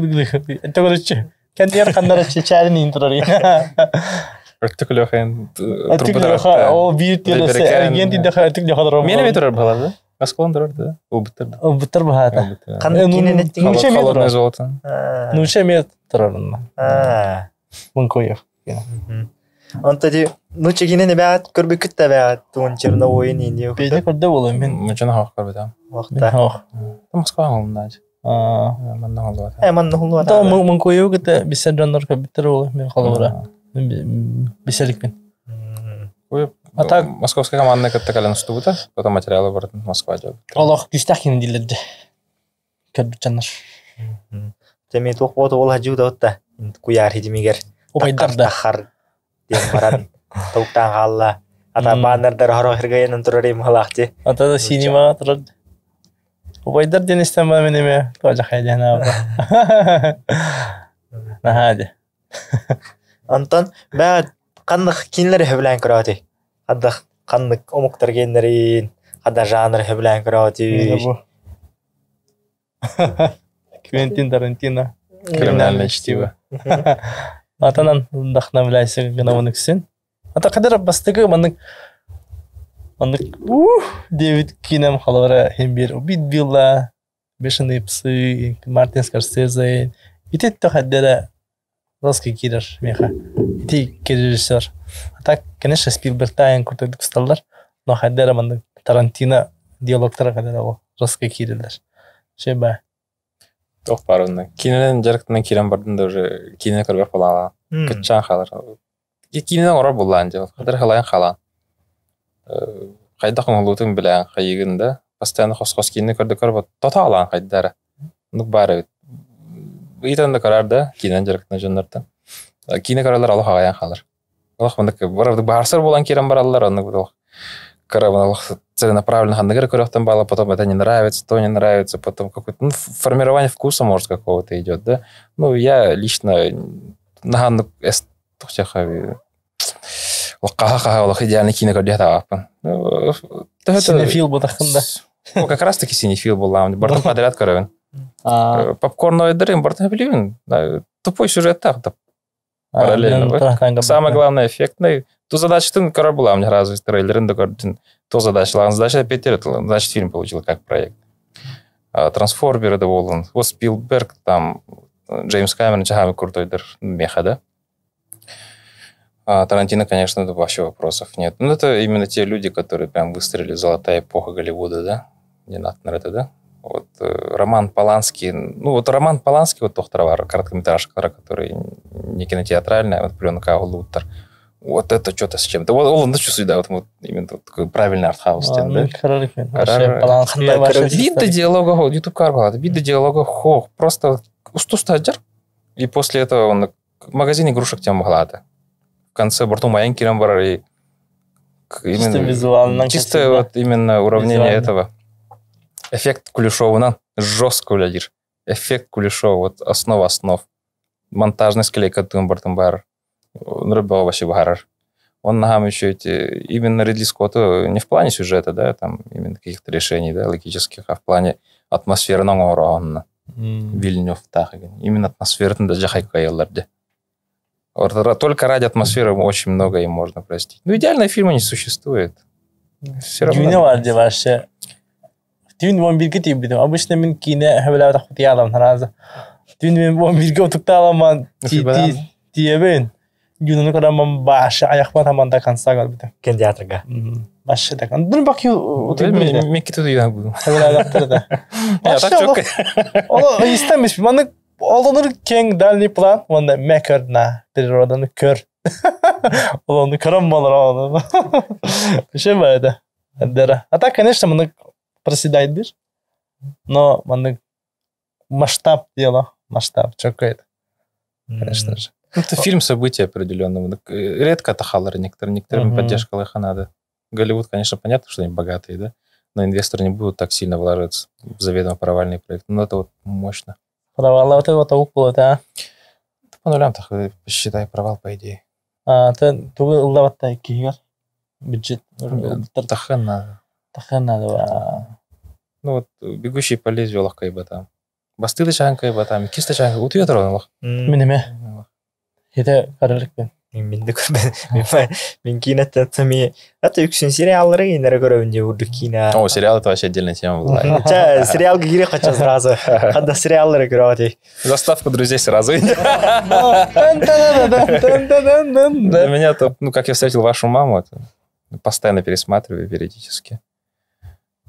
Это короче. Кендер кандар чечарин интрори. Артикулёхан. Артикулёха о биртелесе агенти даха артикулёха. Менеме турар балар да? Асколон турар да? Убуттар. Убуттар бахата. Кандай киненеттин Нуче Холодное золото. Нуче метрорна. Мункоев. Он тоді нуче кинене бәғат көрбекіт та бәғат туын черно ойын инде. Бейде көрді болу мен. Мучана хақ көрбетам. Вақта. Хақ. Москва олында. Манна олуата. Манна хулу Ата ата. mun koyu gete bisedranlar kabitler ol men kalora. Биселикпен. Ата московская команда кытта кален стута, потом материалы бардын Москва жок. Аллах күстәхин дилерде. Кәбитчаннар. Теме тук бото ол хажуда отта. Куяр хидимигер. Опайдарда. Тахар дем баран. Туктан халла. Ата баннардар хоро хиргаянын турарым халахти. Ата да синема турар. Опайдар денестен ба менеме тожа хайдана ба. Нахаде. Антон бәд кандык кинлер хөблән крати. Аддак кандык омуктар геннерин, ада жанр хөблән крати. Квентин Тарантино. Криминальное чтиво. Атанан вдохновляйся гнавниксин. Ата кадер бастыгы маннык Дэвид Кинем халара хембир убит билла бешеные псы Мартин Скорсезе итет то хаддера русский кидер меха ити режиссер. А так, конечно, Спилберг тайын куртадык сталдар, но хаддера маннык Тарантино диалогтар хаддера русский кидерлер. Шеба. Тох парынна. Киненен жарыктан кирен бардын да уже кине көрбөк болала. Кытчан халар. Киненен ора буллан же. Кадыр халайын халан. Кайда кыңлутун билен кайыгында постоянно хос кине көрдү көрбөт. Тота алан кайдары. Нук бары. Итен да карарда кинен жарыктан жоннорда. Кине каралар алып хагаян халар. Аллах мындык барсыр болан кирен баралар, аны бул карабан Аллах целенаправленно хандыгыр көрөктөн бала, потом это не нравится, то не нравится, потом какое-то формирование вкуса, может, какого-то идет, да. Ну, я лично наханды эстухчаха лакаха Аллах идеальный кино көрдү таппын. Синефил был тахында. Как раз таки синефил был, бардым подряд көрөбүн. Попкорн ойдырым, бардым билебин. Тупой сюжет так, параллельно. Самое главное, эффектный. Ту задачу кора была, мне разве трейлерин докордин. То задача, задача Питер, значит, фильм получил как проект. Трансформеры доволен. Вот Спилберг, там, Джеймс Кэмерон, Чахами крутой меха, да? Тарантино, конечно, это вообще вопросов нет. Ну, это именно те люди, которые прям выстрелили, золотая эпоха Голливуда, да? Не надо на это, да? Вот Роман Поланский, Роман Поланский, вот Тохтарвар, короткометражка, который не кинотеатральная, вот пленка Лутер. Вот это что-то с чем-то. Вот он чувствует, да, вот именно такой правильный артхаус. Видно диалога, YouTube карбалат, видно диалога, просто устустаджер. И после этого он магазин игрушек тем глада. В конце борту маленький рамбар и чисто визуально. Чисто вот именно уравнение этого. Эффект Кулешова, жестко глядишь. Эффект Кулешова, вот основа основ. Монтажный склейка Тумбартон Бар. Рыбал вообще Барар. Он ногам еще именно Ридли Скотту не в плане сюжета, да, там именно каких-то решений, да, логических, а в плане атмосферного урона. Вильнюв, так. Именно атмосферный даже хайкаялларде. Только ради атмосферы очень много им можно простить. Ну, идеального фильма не существует. Все равно. Тюн вон бирге тибидим. Обычно мен кине хавла тахти ялам тараза. Тюн мен вон бирге тукталаман тиебен. Юнун караман баша аяхма таманда кансагал битем. Кен театрга. Баша так. Дун бакю мен кетип я буду. Хавла тахтырда. Я так чок. Ола истемеш. Маны алдыныр кең дальний план. Монда мекерна природаны көр. Оланы карамалар аны. Шеба это. Дера. А так, конечно, маны проседает, но масштаб дела, масштаб чокает, конечно же. Это фильм события определенного. Редко тахалары некоторыми поддержка лыха надо. Голливуд, конечно, понятно, что они богатые, да, но инвесторы не будут так сильно вложиться в заведомо провальный проект. Но это вот мощно. Провал, вот это укол, да? По нулям так посчитай провал, по идее. Ты лаватай кигар бюджет. Тахан надо. Ну вот бегущий по лезвию лахкай батам. Басты дачанкай батам, кис дачанкай утуя тронлах. Минеме. Это каралыкпен. Мен кинеттами. Это юксин сериаллары инер көрөбүн урду кино. О, сериал это вообще отдельная тема была. Сериалга кире кача сразу. Када сериаллары көрөти. Заставку друзей сразу. Для меня это, как я встретил вашу маму, это постоянно пересматриваю периодически.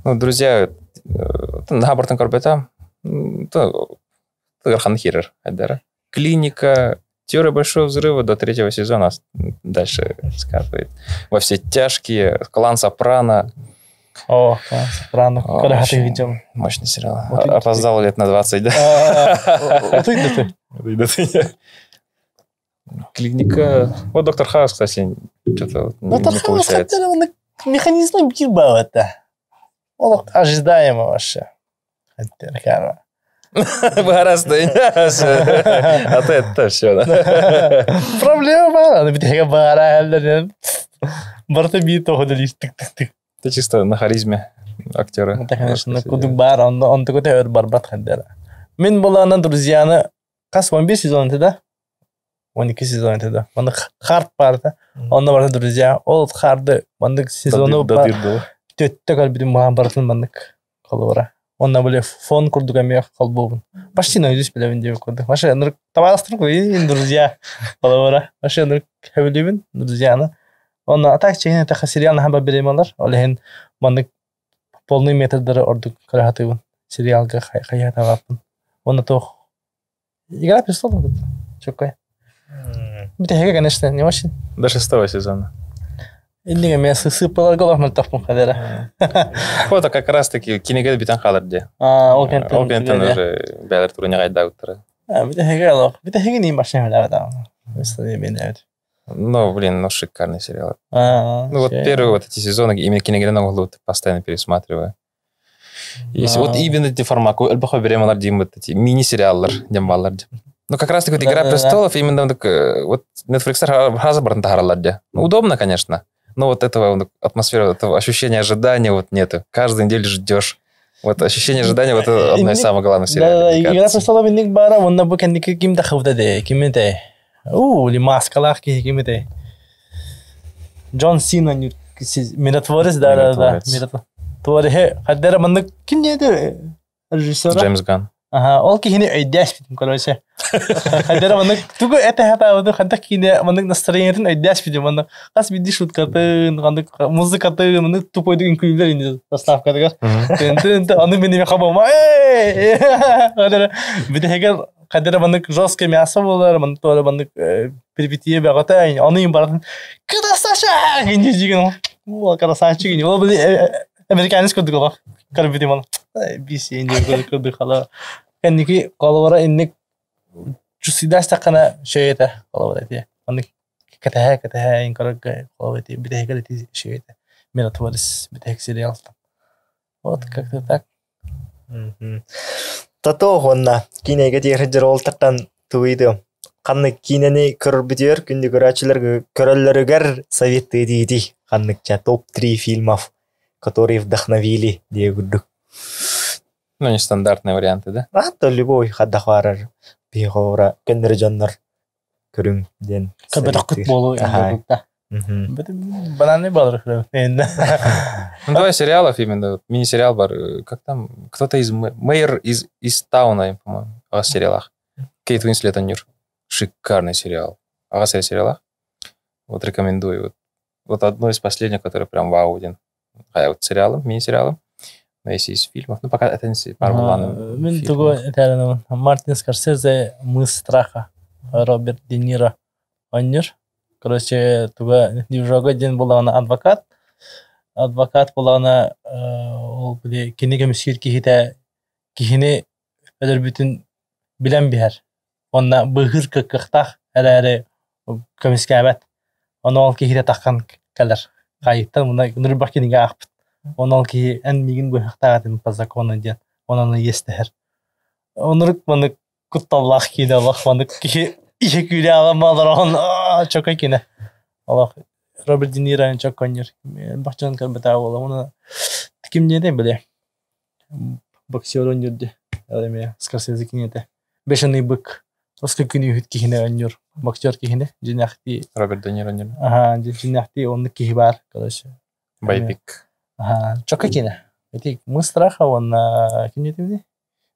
Ну, друзья, на Бартон Корбета, Гархан Хирер. Клиника, теория большого взрыва до 3-го сезона дальше скатывает. Во все тяжкие, клан Сопрано. О, клан Сопрано. Когда ты видел? Мощный сериал. Опоздал лет на 20, да? Ты. Клиника. Вот Доктор Хаус, кстати, что-то не получается. Механизм бирбал это. Он ожидаемо вообще. Гораздо. А то это все, да? Проблема. Она битега бара. Барта бито ходили. Тык-тык-тык. Это чисто на харизме актера. Это, конечно, кудук бар. Он такой тевер барбат ходера. Мен была друзьяны. Кас 11 сезон да? 12 сезон да. Он хард барда. Он бар друзья. Ол харды. Он сезону бар. Төттө калбидин махаббатын мандык калыбыра. Онна биле фон курдук эмек калбобун. Почти наизусть билебин деп курдук. Вообще ныр табаластырып койдун друзья калыбыра. Вообще ныр хабилибин друзьяны. Онна так чейне так сериал хаба беремалар. Олехин мандык полный методдары ордук карахатыбын. Сериалга хаята гапын. Онна тох Игра престолов. Чокай. Битеге, конечно, не очень. До 6-го сезона. Иннеге мен сыпылар головман таппын кадера. Вот как раз таки кинеге битен калырды. Ол кенттен уже бәлер турына кайда уттыра. Битеге лох. Битеге не машина да. Если мен evet. Ну, блин, ну шикарный сериал. Ну вот первые вот эти сезоны именно кинегеден оглу постоянно пересматриваю. Если вот именно эти форматы, албахо беремалар дим вот эти мини-сериаллар, дембаллар. Ну как раз таки вот Игра престолов именно вот Netflix разобран тахаралладе. Удобно, конечно. Но вот этого атмосферы, этого ощущения ожидания вот нету. Каждую неделю ждешь. Вот ощущение ожидания, вот это одно из самых главных сериалов. Да, Игра престолов инник бара, он на букен ким тахавдаде, кимите. Лимаскалах кимите. Джон Сина миротворец, да. Миротворец. Хаддера мандык ким неде режиссера? Джеймс Ганн. Ага, ол кихини өйдәш битим, короче. Хаддера мандык тугу это хата вот хадда кине мандык настроениятын өйдәш битим, мандык кас биди шуткатын, мандык музыкатын, мандык тупойдук инклюдер инде заставкадагар. Тен аны менеме хабама. Хаддера биди хегер хаддера мандык жесткий мясо болар, мандык тора мандык перипетия багата, аны баратын. Красавчик инде деген. Ол красавчик инде. Ол биди американец көрдүк, карбити ман. Бис инде көрдүк хала. Кенники калыбыра инник чусидас такана шейета калыбыра тие. Анник катаа инкарак калыбыра тие. Битеге тие шейета. Миротворец битеге сериал. Вот как-то так. Тото гонна кинеге тиердер олтактан туйду. Каннык кинени көрбүдөр күндү көрөчүлөр көрөллөрүгөр советты дейди. Канныкча топ-3 фильмов, которые вдохновили диегудук. Ну, нестандартные варианты, да? То любой хаддахварар бигора кендер-жоннор көрүң ден. Кабетакыт болу да. Бананы балыр. Ну, давай сериалов именно. Мини-сериал бар. Как там? Кто-то из Мэйр из Тауна, по-моему, о сериалах. Кейт Уинслет Анюр. Шикарный сериал. О сериалах. Вот рекомендую. Вот одно из последних, которое прям вау один. А вот сериалом, мини-сериалом. Но если из фильмов, ну пока это не пару планов. Мен туго это Мартин Скорсезе «Мы страха», Роберт Де Ниро ойнер. Короче, туго дивжога ден была она адвокат. Адвокат была она ол биле кинеге мисир кихите кихине өдөр бүтүн билен бихер. Онна быгыр кыктах элере комиссиябат. Оны ол кихите таккан келер. Кайыттан мына нурбак кинеге акпыт. Онал ки эн мигин быхтагатын по закону ден. Онаны естер. Онырык маны кутталлах киде Аллах маны ки икүле аламалар он чокай кине. Аллах Роберт Де Ниро чоконер. Бахчан калбата ола. Оны ким не биле. Боксер ойнерди. Эме Скорсезе кинете. Бешеный бык. Оскы күнү хүт кихине ойнер. Боксер кихине. Жинахти Роберт Де Ниро. Ага, жинахти он кихибар, короче. Байбик. Ага, чокай кине. Эти «Мы страха» он кинетимди.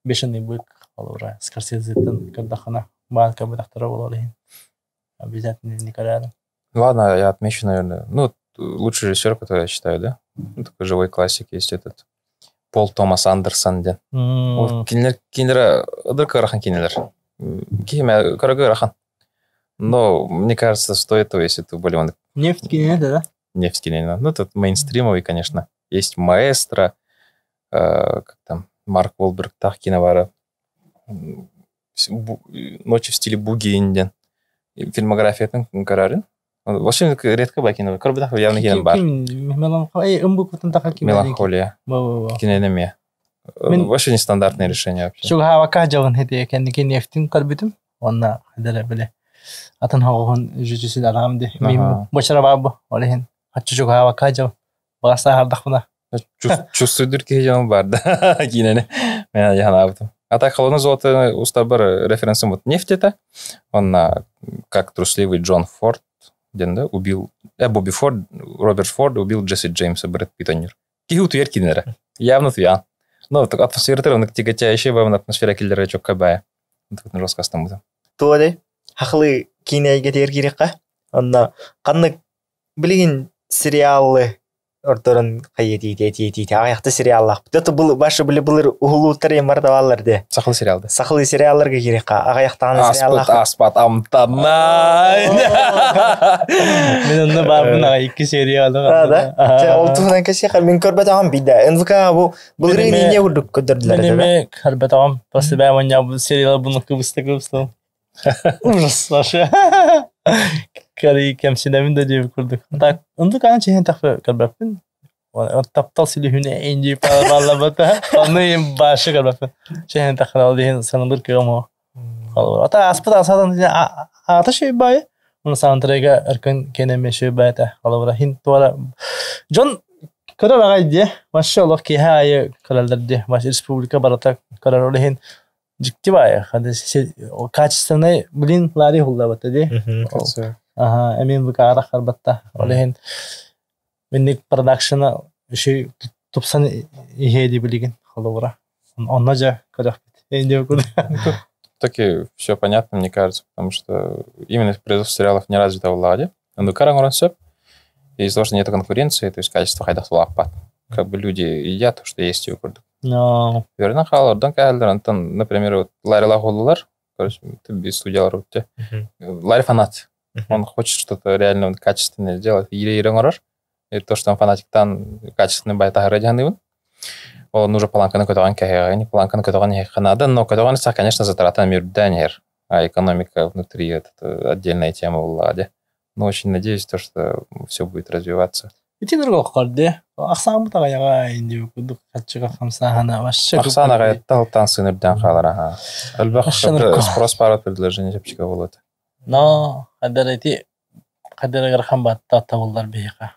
Бешеный бык алура. Скорсезетен кадахана. Банка бедахтара болалин. Обязательно никогда. Ладно, я отмечу, наверное. Ну, лучший режиссер, который я считаю, да? Ну, такой живой классик есть этот. Пол Томас Андерсон ден. Кинелер ыдыр кырахан кинелер. Киме кырахан. Но мне кажется, стоит того, если ты более Нефть кинене, да? Нефть кинене. Ну, тут мейнстримовый, конечно. Есть Маэстро, как там, Марк Уолберг, так киновара. Ночи в стиле буги инден. Фильмография там карарын. Вообще редко была кино. Корбатах явно кино бар. Меланхолия. Киненемия. Вообще нестандартное решение вообще. Шугава кажаван хете кенники нефтин карбитим. Онна хадара беле. Атын хагон жижиси дарамде. Мим бочара бабу олехин. Хачу шугава кажав. Баса хардахна. Чувствует кеjan бар да. Кинене. Мен яна абтым. А так холодное золото устабар референсом вот нефть это. Он как трусливый Джон Форд убил Бобби Форд, Роберт Форд убил Джесси Джеймса, Брэд Питтонер. Кихут вер кинера. Явно твя. Но так атмосфера он тяготящая вам атмосфера киллера чок кабая. Вот на рассказ там это. Тоде хахлы кинеге тергирекка. Онна канны билген сериалы ордорун кайети аяқты сериаллах. Дәті бұл башы білі бұлыр ұғылуыттары емардавалар де. Сақылы сериалды. Сақылы сериалларға керек аяқтағаны сериаллах. Аспат амтанай. Мен онны барбын аға 2 сериалы. Да. Ол туғынан кәсеқа мен көрбәт ағам бейді. НВК бұл рейне үрдік көдірділер. Менеме көрбәт ағам. Просто бәйман я бұл сериалы бұны кыбысты. Ужас вообще. Кari кемсинемин да деп көрдүк. Так, онду кана чейин такпы көрбөппүн. Таптал силихүнө энди палабата. Аны башы көрбөппүн. Чейин такал деген санындыр кemo. Ата аспыт асадан ата şey бай. Уну сантрега эркен кенеме şey байта. Калабра хин туара. Жон көрөр агайды. Машаллах ки хай көрөлдөрдү. Маш республика барата көрөр олехин. Жикти бай. Хады качественный блин лари хуллабата ди. Ага, эмин букара харбатта. Олехин минник продакшна şey тупсан иеди билген холовра. Онна жа кадахпит. Энди куд. Таки все понятно, мне кажется, потому что именно производство сериалов не развито в Ладе. Но карангоран сөп. И из-за того, что нет конкуренции, то есть качество хайдах лапат. Как бы люди едят то, что есть у курдук. Но верно халардан кайлар антон, например, вот Ларри Лаголулар, короче, ты без студиалар у тебя. Ларри фанат. Он хочет что-то реально качественное сделать. И то, что он фанатик там качественный байта радианывын. Он уже паланка на котором не паланка на котором не ханада, но которого конечно, затрата мирданер, а экономика внутри это отдельная тема в Ладе. Но очень надеюсь, то, что все будет развиваться. итинерго калды. Аксамы тагаяга инди кудук качыга хамсахана вообще. Аксанага талтан сынырдан калара. Албах спрос пара предложение жапчика болот. Но адарати кадерагар хамбатта табылдар бейка.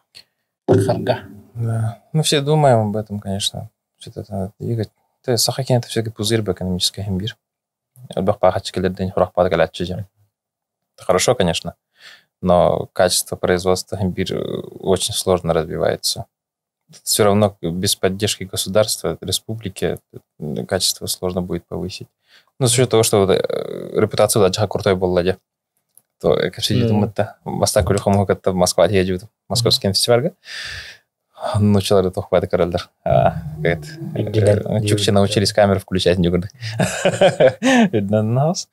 Харга. Да. Мы все думаем об этом, конечно. Что-то двигать. То есть Сахакин это все-таки пузырь экономический имбирь. Албах пахачкелерден хурахпад галатчижем. Это хорошо, конечно. Но качество производства имбирь очень сложно развивается. Все равно без поддержки государства, республики, качество сложно будет повысить. Ну, с учетом того, что репутация Ладжаха крутой был Ладе, то, как все думают, Маста Кулюхому, как в Москва едет, московский фестиваль, ну, человек то хватит королдер. Чукчи научились камеры включать, не говорят. Видно на нас.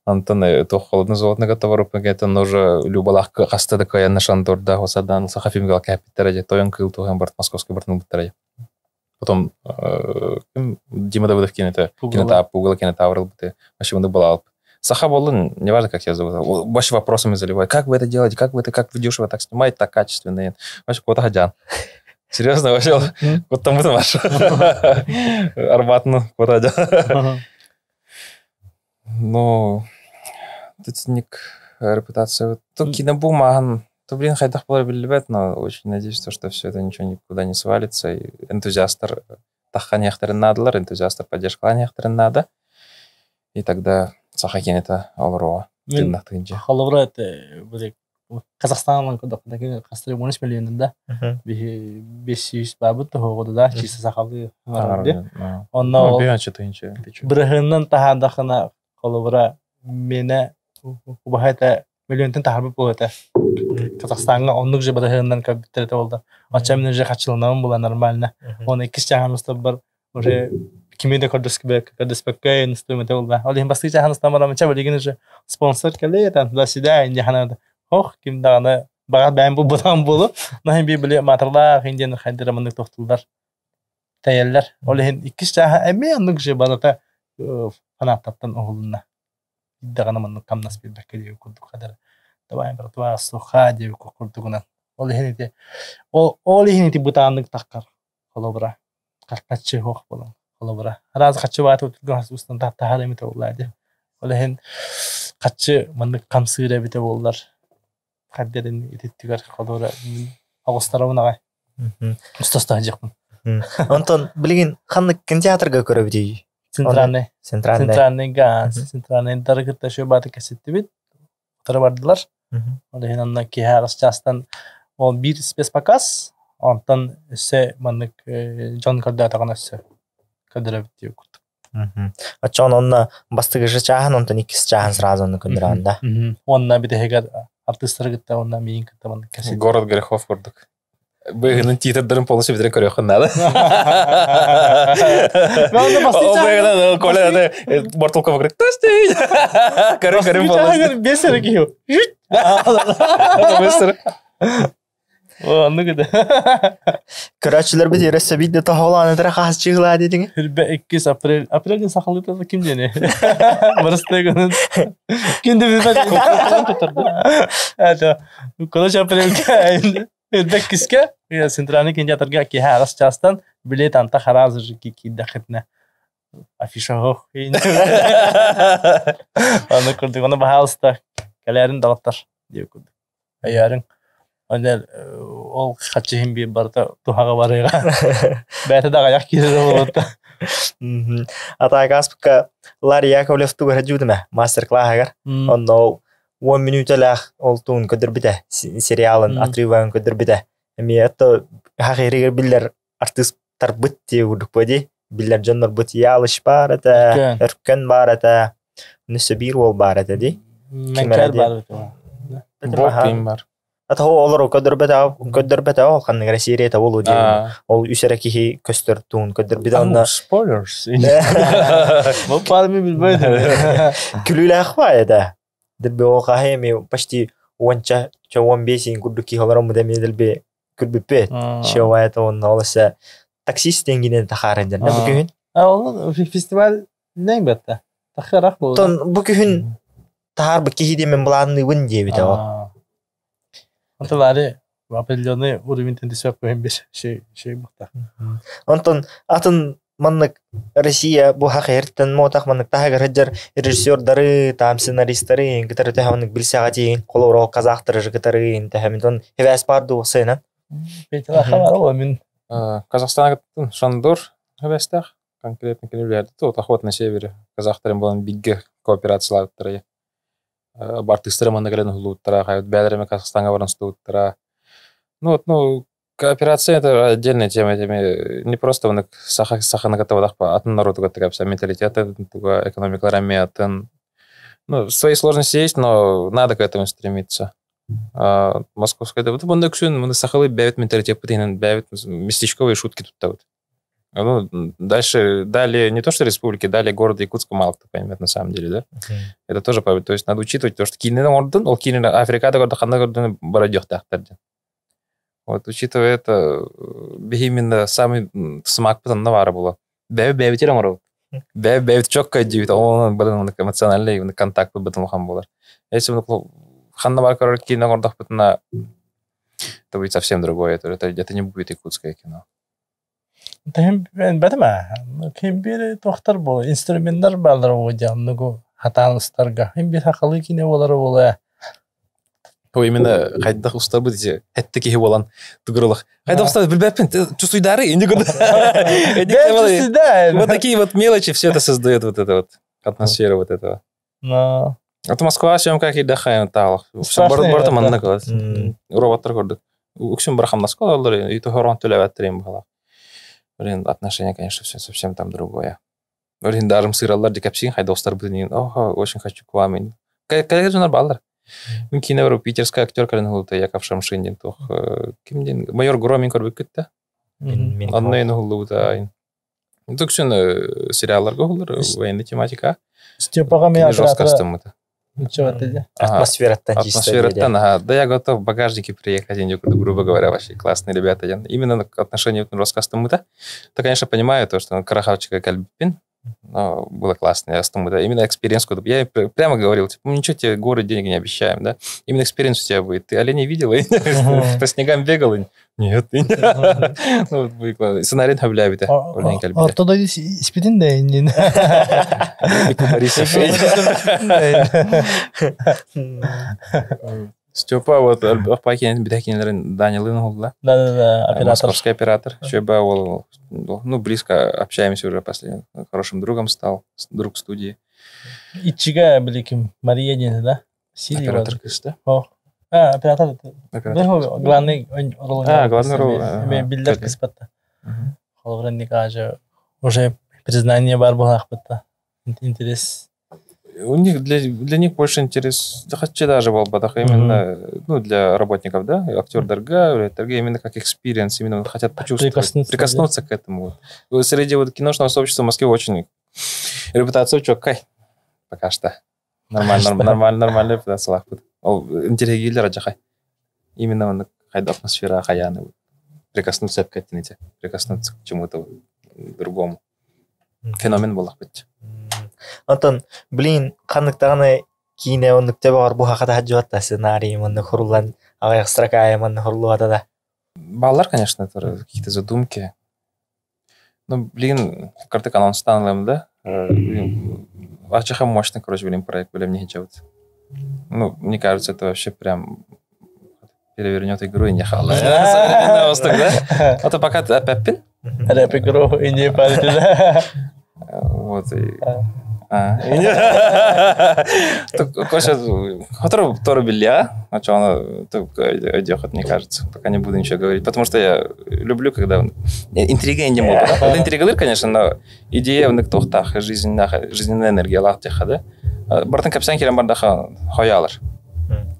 Антон, то холодно золотного товару, это уже любая хаста такая на шандорда, госадан, сахафим галка питераде, то он кил, то он борт московский борт питераде. Потом Дима Давыдов кинотавр, Пугал кинотавр, вообще он был Саха Болын, неважно, как я зовут, вообще вопросами заливает. Как вы это делаете? Как вы это, как вы дешево так снимаете, так качественно? Вообще, какой-то гадян. Серьезно, вообще, вот там это ваш. Арбатну, какой-то гадян. Ну, тут ник репутация. То кинобума, то, блин, хайдах было билибет, но очень надеюсь, что все это ничего никуда не свалится. И энтузиастер тахан яхтарен надалар, энтузиастер поддержка яхтарен надо. И тогда Сахакин это Алрова. Халавра это будет Казахстанның кодакдагы кастры 13 миллионында 500 бабыт тоғыды да чисто сахалды барады. Онна бирһыннан тахадахына халавра мене убахайта миллионтен тахарбы болыта. Казахстанга оннук же бирһыннан кабиттерде болду. Ача менен же качылынан була нормально. Оны 2 жаһан устап бар уже кимиде кодеспекке инструменты болда. Ол ем басты жаһан стамара мча билеген же спонсор келе тан да сида инде хана хох ким даганы бага бәм бу будан болу. Нахин би биле матарлар инден хадирамны тохтулдар. Таяллар. Ол ем икки жаһа эме аннык же балата фанаттан оғылына. Иддағаны мұны камнас бербәкке деу күрдік қадар. Давай бір туа суха деу күрдігінен. Ол ехінеті бұтанлық таққар. Қолы бұра. Қарқатшы хоқ болын. Қолы бұра. Разы қатшы баты өтілген ұстан тақтағар еметі олайды. Ол ехін қатшы мұндық қамсығыр әбеті болдар. Қаддерін ететтігер қолы бұра. Ағыстарауын ағай. Ұстастағы жақпын. Онтон билген қандық кинотеатрга көрөп дей. Центральный газ. Центральный даргытта şu batı kesetti bit. Otara bardılar. Onda henanna ki her частан ол bir спецпоказ. Ondan ise manlık John Carter tağına ise kadar bitiyor. Açan onna bastığı çahan ondan ikisi çahan сразу onu kındıranda. Onna bir de hegar артисттар гытта онна мейин кытта манlık kesetti. Город грехов курдук. Быгынын титрдерин полностью битире көрөкөн надо. О, коля Бортулков говорит: "Тости". Карым полностью. Бесер кию. Быстро. О, ну где. Көрәчләр бит ерәсә бит дә тахаланы тара хас чыгыла дидең. Хөрбә 2 апрель. Апрельне сакылды да ким дене. Барыстагын. Кинде бит тутырды. Ата. Колоч апрель. Özbekiske ya Centralny кинотеатрга ki her частан bilet anta харазы ki дахетне. Афиша хох. Аны күрдүк, аны баһалыста калерин дагыттар дип күрдүк. Аярың анер ол хачыһын би барда тухага барыга. Бәте дага як кире болот. Ата гаспка Ларри Яковлев тугар жудыма мастер-классагар. Онно 10 минутлах ол тун көдөр бите сериалын отрывын көдөр бите. Эми это хакыйры биллер артисттар битти урдук боди. Биллер жоннор бит ялыш бар эте, өркөн бар эте. Несебир ол бар эте ди. Менкер бар эте. Бокин бар. Ата олар көдөр бите ол кандай серия та болу ди. Ол үсереки көстөр тун көдөр бите онда. Spoilers. Бу парми билбейди. Күлүлах ба эте. Дебе о кахеми почти онча чавон бесин курдуки халарам деми делбе күрбүппе. Шовайта он олса таксист денгине тахарындар. Не бүгүн? Ол фестиваль не бетте. Тахарак болду. Тон бүгүн тахар бики демен буланны вин дебит о. Анталары апрельоны уровень тендисеп көйм беш şey мыкта. Антон атын маннык Россия бу хакыйртан мотак маннык тахагар хаджар режиссёрдары, там сценаристтары, ингитары тахамнык билсагати, колорол казактары жигитары, интахамитон хевас барду сена. Бетла хабар о мен Казахстанга шандор хевастах конкретно келелерди. То охот на севере казактарын болан бигге кооперациялар бартыстары мандагален хулуттара, хайот бәдереме Казахстанга баранстууттара. Ну, кооперация это отдельная тема, не просто он сахана готова от народа готова, менталитет, экономика, ну свои сложности есть, но надо к этому стремиться. Московская это вот мы сахалы бявит менталитет, бявит местечковые шутки тут. Ну, дальше, далее не то что республики, далее города Якутска мало кто поймет на самом деле, да? Это тоже, то есть надо учитывать то, что кинен орден, ол кинен Африкада города ханна городен бородёх тахтарди. Вот, учитывая это, именно самый смак потом навара было. Бэви тирам ору. Бэви чокка дивит, он был эмоциональный контакт был потом хам было. Если он ханна бар король кино городах потом это будет совсем другое. Это не будет якутское кино. Тем бетма. Кем бир тохтар бол, инструменттар балдар болжанныгы хаталыстарга. Кем бир хакылы кино болары болая. О, именно хайдах уста будете. Это такие волан тугролах. Хайдах уста билбепин, чувствуй дары, инди года. Вот такие вот мелочи все это создает вот это вот атмосферу вот этого. Но Это Москва, съемка и дахаем талах. Борта манна калас. Роботтар көрдүк. Үксүн бархам Москва алар, и то хорон төлөп атырым бала. Блин, отношение, конечно, все совсем там другое. Блин, даже сыралар дикапсин хайдах уста будете. Ого, очень хочу к вам. Когда же нормально. Мümkün евро питерская актер кален хулта Яков Шамшиндин тох кимдин майор Громин көрбүк кетти. Аннайын хулута айн. Түксін сериалларға олар военный тематика. Степаға мен Или жестко стымыты. Ничего это. Атмосфераттан Атмосфераттан, да я готов в багажнике приехать, грубо говоря, вообще классные ребята. Именно отношение к жестко стымыта. То, конечно, понимаю то, что Карахавчика и Кальбипин, но было классно, я стымыта. Именно экспириенс, я прямо говорил, типа, ничего тебе город денег не обещаем, да? Именно экспириенс у тебя будет. Ты оленей видел? По снегам бегал? Нет. Ну, вот, сценарий хавлябита. Ортода испитин да инин. Степа вот Пакин битакинлерин Данилын олда. Да, оператор. Московский оператор. Степа ол, ну, близко общаемся уже после. Хорошим другом стал, друг студии. Ичига биликим Мария дейін, да? Оператор кісті. Оператор. Главный роль. Главный роль. Мен билдер кіспатта. Холгренник ажы уже признание бар бұл ақпатта. Интерес. У них для них больше интерес, хотя даже был бы именно, ну, для работников, да, актер дорога, именно как экспириенс, именно хотят почувствовать, прикоснуться к этому. Вот. Среди вот киношного сообщества в Москве очень репутация чокай, пока что. Нормальная репутация. Интерегилер аджахай. Именно атмосфера хаяны. Прикоснуться к этому, прикоснуться к чему-то другому. Феномен был быть. Антон, блин, қандықтағаны кейіне ондық тебе бар бұл хақата хаджуатта сценарий, ондық хұрулан, ағайық строкая, ондық хұрулуата да. Баллар, конечно, это какие-то задумки. Ну, блин, картык анонстан лэм, да? Арчаха мощный, короче, блин, проект, блин, не делать. Ну, мне кажется, это вообще прям перевернет игру и не хала. Современный восток, да? Это пока Пеппин? Рэп игру и не парит, да? Вот и... Короче, который Тору Белья, а что она идет, мне кажется, пока не буду ничего говорить, потому что я люблю, когда интрига не могут. Это интригалыр, конечно, но идея в нектохтах, жизненная энергия лахтеха, да? Бартан капсан керем бардаха хоялар.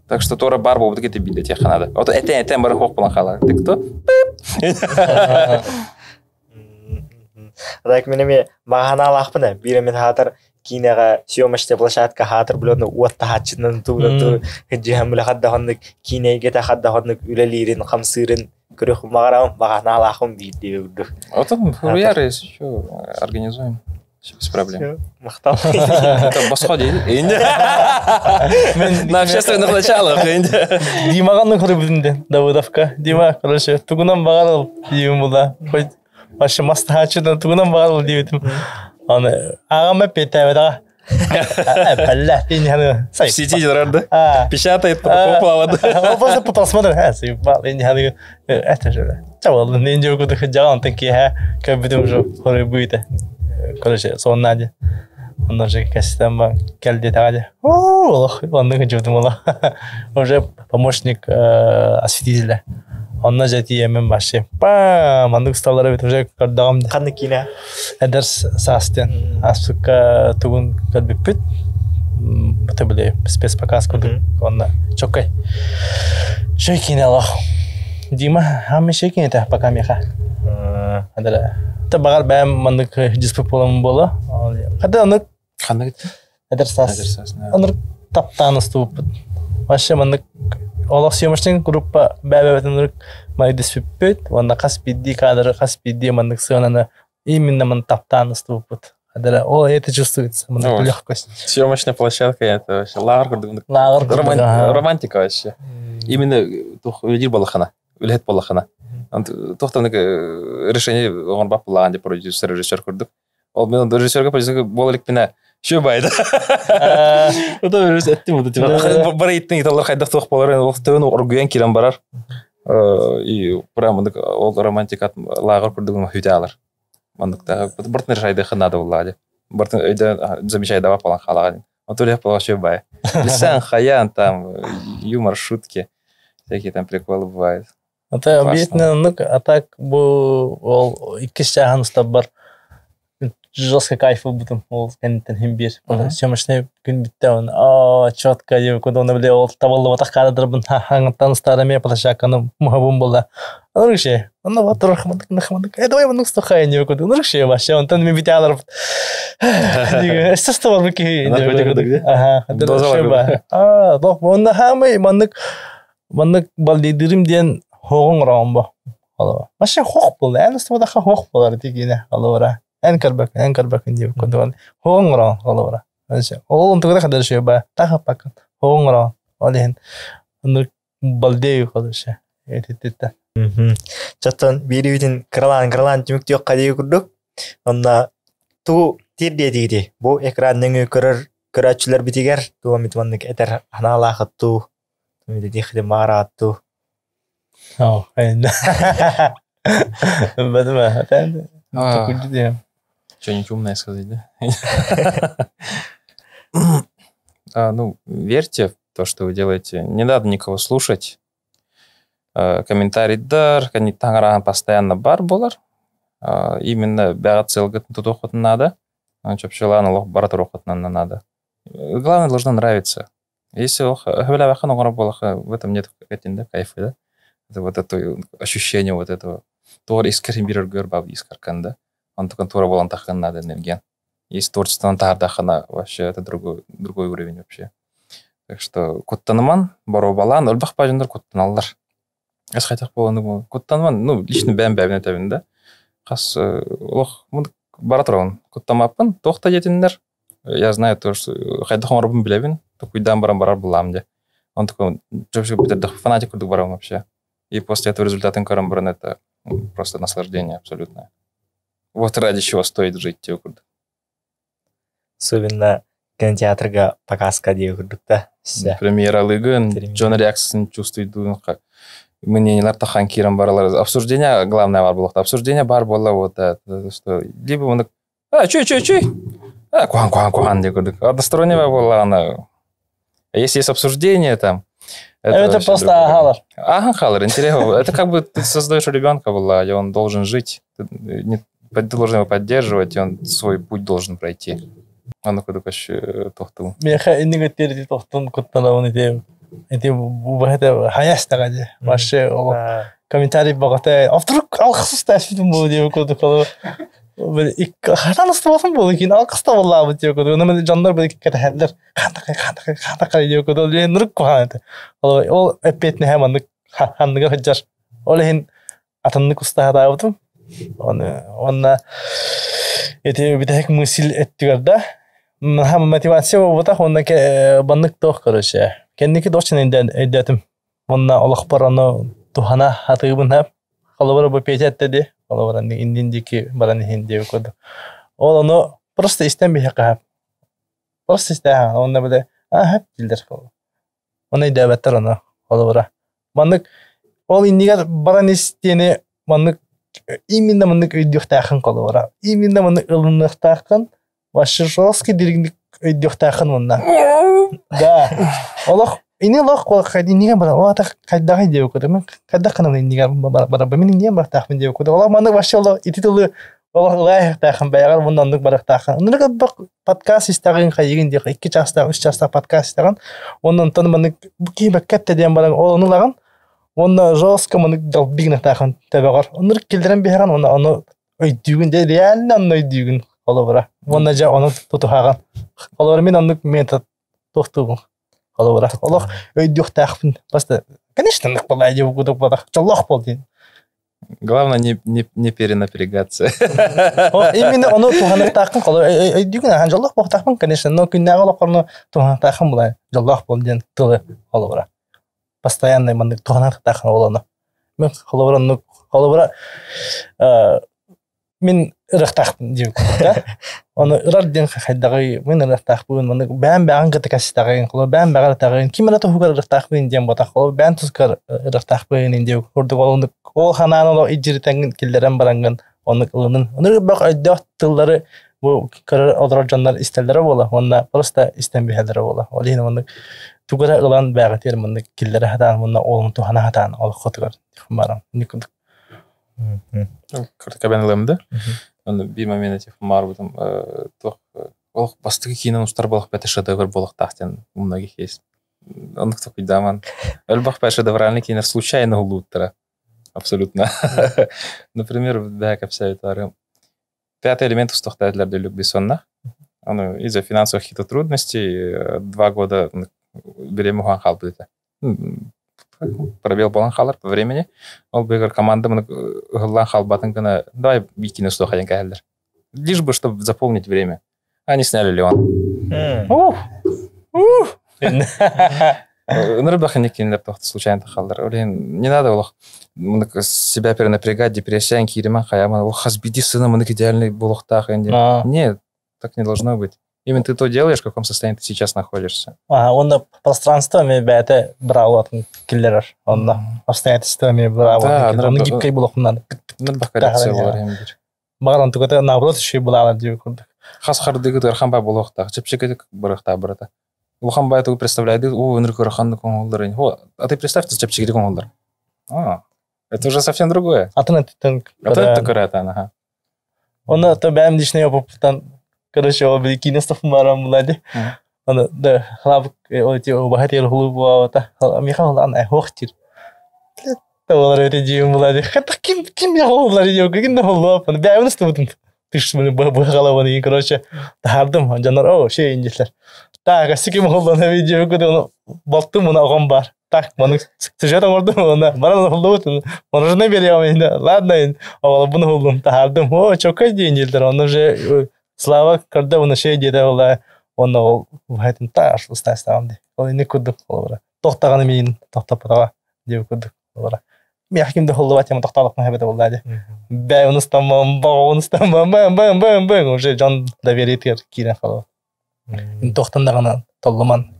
Так что Тора барбо вот такие били тех надо. Вот это бар хох планхала. Ты кто? Так менеме мағана лақпына биремен хатыр кинеға съемочный площадка хатыр білоны уатта хатчынын туылы жиһамылы хаддаханнык кинеге та хаддаханнык үлелерин қамсырын көрөх мағарам мағана лақым дейді өдді. Вот он хуяры, если что, организуем. Без проблем. Мақтал. Это восходе. На общественных началах. Димағанның құры білінде, Давыдовка. Дима, короче, тугунан бағарыл дейім бұлда. Вообще масты хатчыдан тугунан бағарыл дейбетім. Ағам әп беттәбедаға. Бәлләх дейін ханы. В сети да? Печатает, поплавады. Просто посмотрим. Съебал дейін ханы. Это же. Чавалды, дейін жаугуды жаған тәнке көбітім жау құры бұйты. Короче, соннаде. Ондан же кәсістен ба кәлде тағаде. Ондан күнжевдім ола. Уже помощник осветителя. Ондан жәті емен башы. Мандық ұсталары бет уже көрдағымды. Қанды кине? Әдір састен. Аспыққа түгін көрбіп бүт. Бұты біле спецпоказ көрдік. Онда чоккай. Шөй кине алақ. Дима, хамы шөй кине тәқ пока меха. Әдір бағар бәм мандық диспек болам болы. Қады онық қандай кетті? әдір сас. Онық таптан ұсты бұппыд. Вообще мандық олақ съемочтың группа бәбәбәтін ұрық май диспек бөт. Онда қас бидді кадры, қас бидді мандық сығананы именно мандық таптан ұсты бұппыд. Әдір ол это чувствуется. Мандық легкость. Съемочная площадка это вообще лагер көрдік. Романтика вообще. Именно үлдер балықана. Үлет балықана. Тоқтанық решение оған бап болаған деп продюсер, режиссер көрдік. Ол мен режиссерға продюсерға болалік піне шөй байды. Ота әттім. Бара еттің еталар қайдақ тоқ болар. Ол төбені ұргүйен келен барар. И прям ол романтика лагер көрдік өте алар. Бұртын решайды қынады олады. Бұртын өйді замечайды бап болған қалаған. Он төлеп болған шөй бай. Лисан, хаян, там, юмор, шутки. Всякие там приколы бывают. Это объяснено, а так был иккис жағын ұстап бар. жестко кайф бутым ол кенттен химбир сөмөшне күн битте он четко деп кодоны биле ол табылды батак карадыр бун хаңыттан стараме плашаканы мухабум болда Нурше, он вот нахмадык. Давай мы стухай не куду. Нурше вообще он там бите алар. Что var ki? Aha. Bak onda hamay manık baldidirim diyen hoğun ramba. Allah. Maşa hoq bol. En üstüne daha hoq bolar digine. Allah. En karbak diye kudu. Hoğun ram. Allah. Oğlum tuğda kadar şey ba. Daha bakın. Hoğun ram. Olehin. Nur baldeyi kadar şey. Etitте. Жаттан берүүтүн кырлан түмүктүк кадеги курдук. Онда ту тирде диги. Бу экранның көрөчүлөр битигер ту митмандык этер аналахыт ту. Миде дихде маратту. Айна. Бадма, тан. Тукуди. Что-нибудь умное сказать, да? Ну, верьте в то, что вы делаете. Не надо никого слушать. Комментарийдар, они таңыраған постоянно бар болар. Именно бәғат целгатын тут охотно надо. Чөпшеланы лох баратыр охотно надо. Главное, должно нравиться. Если хвилявахан оғара в этом нет кайфа, да? Это вот это ощущение вот этого. Тор искрен бирер гөрбав искаркан, да? Он только тора болан тахан надо энерген. Если творчество тахана, вообще это другой уровень вообще. Так что коттаныман, бару балан, өлбақ бажындар коттаналдар. Аз хайтақ боланы коттаныман, ну, лично бәм-бәбіне тәбін, да? Қас, олық, баратыр он, коттамаппын, тоқта жетіндер. Я знаю то, что хайдахом рабым білебін, токуйдан барар бұлам, де. Он такой, жөпші бітердік фанатик күрдік барам вообще. И после этого результатын көрім бұрын, это просто наслаждение абсолютное. Вот ради чего стоит жить, те күрдік. Особенно кинотеатрга показка деу күрдік, да? Премьералыгын, Джон Рексын чувствует, мнениелер тахан кирам баралар. Обсуждение, главное бар было. Обсуждение бар было вот это, что либо он чуй. Куан, дегудык. Одностороннее было она. Если есть обсуждение там. Это просто халар. Халар, интересно. Это как бы ты создаешь ребенка было, и он должен жить. Ты должен его поддерживать, и он свой путь должен пройти. Он куда-то тохту. Меха иннигатери тохтун коттанавын идею. Это бухата хаястага же. Вообще комментарий багата. Авторук алкысты ашитим бул деп кодукалы. Бир хатанысты болсун бул кийин алкыста боллабы деп коду. Мен жандар бир кетелер. Кандай деп коду. Нурук коханты. Ол эпетне хамандык хандыга хаджар. Олехин атаннык устахада абытым. Онна эти битек мысль эттигерда. Хам мотивация вот онна ке баннык тох короче. Кенники дочен эдетим. Онна алахбар аны тухана хатыбын хап. Калабара бу пететти. Калабара индиндики бараны хинде коду. Ол аны просто истенбей хап. Просто истен. Онна биле хап дилдер калу. Онна дәвәттер аны калабара. Баннык ол индигер бараны истене баннык именно баннык өйдөхтәхин калабара. Именно баннык ылынныктахын Ваши жесткие директник идёхтахын монна. Да. Олох ini loh kalau kayak ini kan berapa tak kadang aja aku tapi kadang ini kan berapa ini kan berapa tahun aja aku kalau mana masya Allah itu tuh Allah lah tahun bayar mana untuk berapa tahun ini kan podcast istiqan kayak gini dia iki casta podcast istiqan mana nonton mana bukan bakat tadi yang barang orang nulakan mana jauh mana dalbing tahun tabagar ini kilderan biaran mana ödüğün de realnya ödüğün kalau berapa mana jauh mana tutuhakan kalau berapa mana meta tuh kalau berapa Allah ödüğ tahun pasti конечно nakpala aja buku tuh pada colok polin главное не перенапрягаться именно оно Tuhan tahun kalau ödüğün han colok buku tahun конечно но күннәгә kalau karena Tuhan tahun mulai colok polin tuh kalau berapa постоянно mana Tuhan tahun olana men kalau berapa min ырыктакпын деп да. Аны ырарден хайдагы мен ырыктакпын. Аны бән кытыкастагын, кулы бән тагын. Кимера тохугар ырыктакпын дем бота. Кулы бән тускар ырыктакпын деп көрдүк. Ол хананы иҗиртен килдерен баранган. Аны кылынын. Аны бак айдак тыллары бу кырыр алар жаннар истелләре була. Онда просто истенбеһәләре була. Олин аны тугара кылан бәгатер менде килдере хадан, монда олын тухана хатан ал котгар. Барам. Никундык. Кыртка бәнлемде. оны bir момент мар бутым тох ол бастыгы кино устар болох бәте шедевр болох тахтен у многих есть. Он кто кидаман. Альбах па шедевральный кино случайно улуттара. Абсолютно. Например, да, как советую. Пятый элемент устохтателя Люк Бессона. Он из-за финансовых каких-то трудностей 2 года берем Хуан будет. Пробел баланхалар по времени. Он бегал команда, мы галанхал батангана. Давай бикины стохаем кайлер. Лишь бы чтобы заполнить время. Они сняли Леон. Нырбах не кинер тохт случайно халдер. Не надо было себя перенапрягать, депрессия, кирима, хаяма, хазбиди сыном, он идеальный булохтах. Нет, так не должно быть. Именно ты то делаешь, в каком состоянии ты сейчас находишься. Он пространствами бәте брал киллер, он обстоятельствами брал, он гибкой булох надо. Нырбах коррекция было. Багран тугата наоборот еще была дип курдык. Хасхардыгы тарханба булохтах, чепчекетик барахта брата. Улхан байту представляет, энергию рахан конголдер. А ты представь, что чепчекетик конголдер. Это уже совсем другое. А ты это карата, ага. Он это бэм дишнее попутан. Короче, он кинестов марам лади. Он да хлаб эти бахатер хлуба та. Михаил ан хохтир. Тавар редиум лади. Хата ким я лади йог кин хлуба. Он бэм наступит. Тиш мен бахалавани короче. Тардым жанар о şey инжелер. Так, сиким холдон видео көдө болттум мына огон бар. Так, маны сюжет орду мына бара холдот. Маны не берем. Ладно, а буну холдум тардым. О, чокай деньгелер. Он уже слава когда он şey деде ола. Он вайтын таш устастамды. Ол не көдүк олора. Токтаганы мен токтоп тага деп көдүк олора. Мен хакимде холдот ям токталып махабет болду. Бай унустамам, бам уже жан доверитер кирен калып. Тоқтандағана толлыман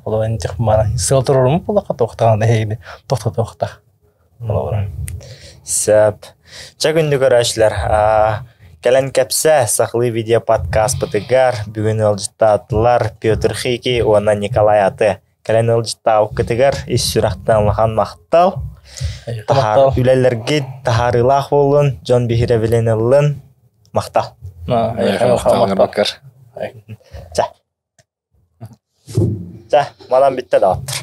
олар энтих мара сылтырырмы булака тоқтаганда хейди тоқта олар сәп чагынды көрәшләр кәлән кәпсә сақлы видео подкаст бытыгар бүгін ылжытта атылар Петр Хейки оны Николай аты кәлән ылжытта укытыгар ис сүрақтан лахан мақтал тахар үләләрге тахарылах болын жон бихире биленеллын мақтал Malam bitti de attır.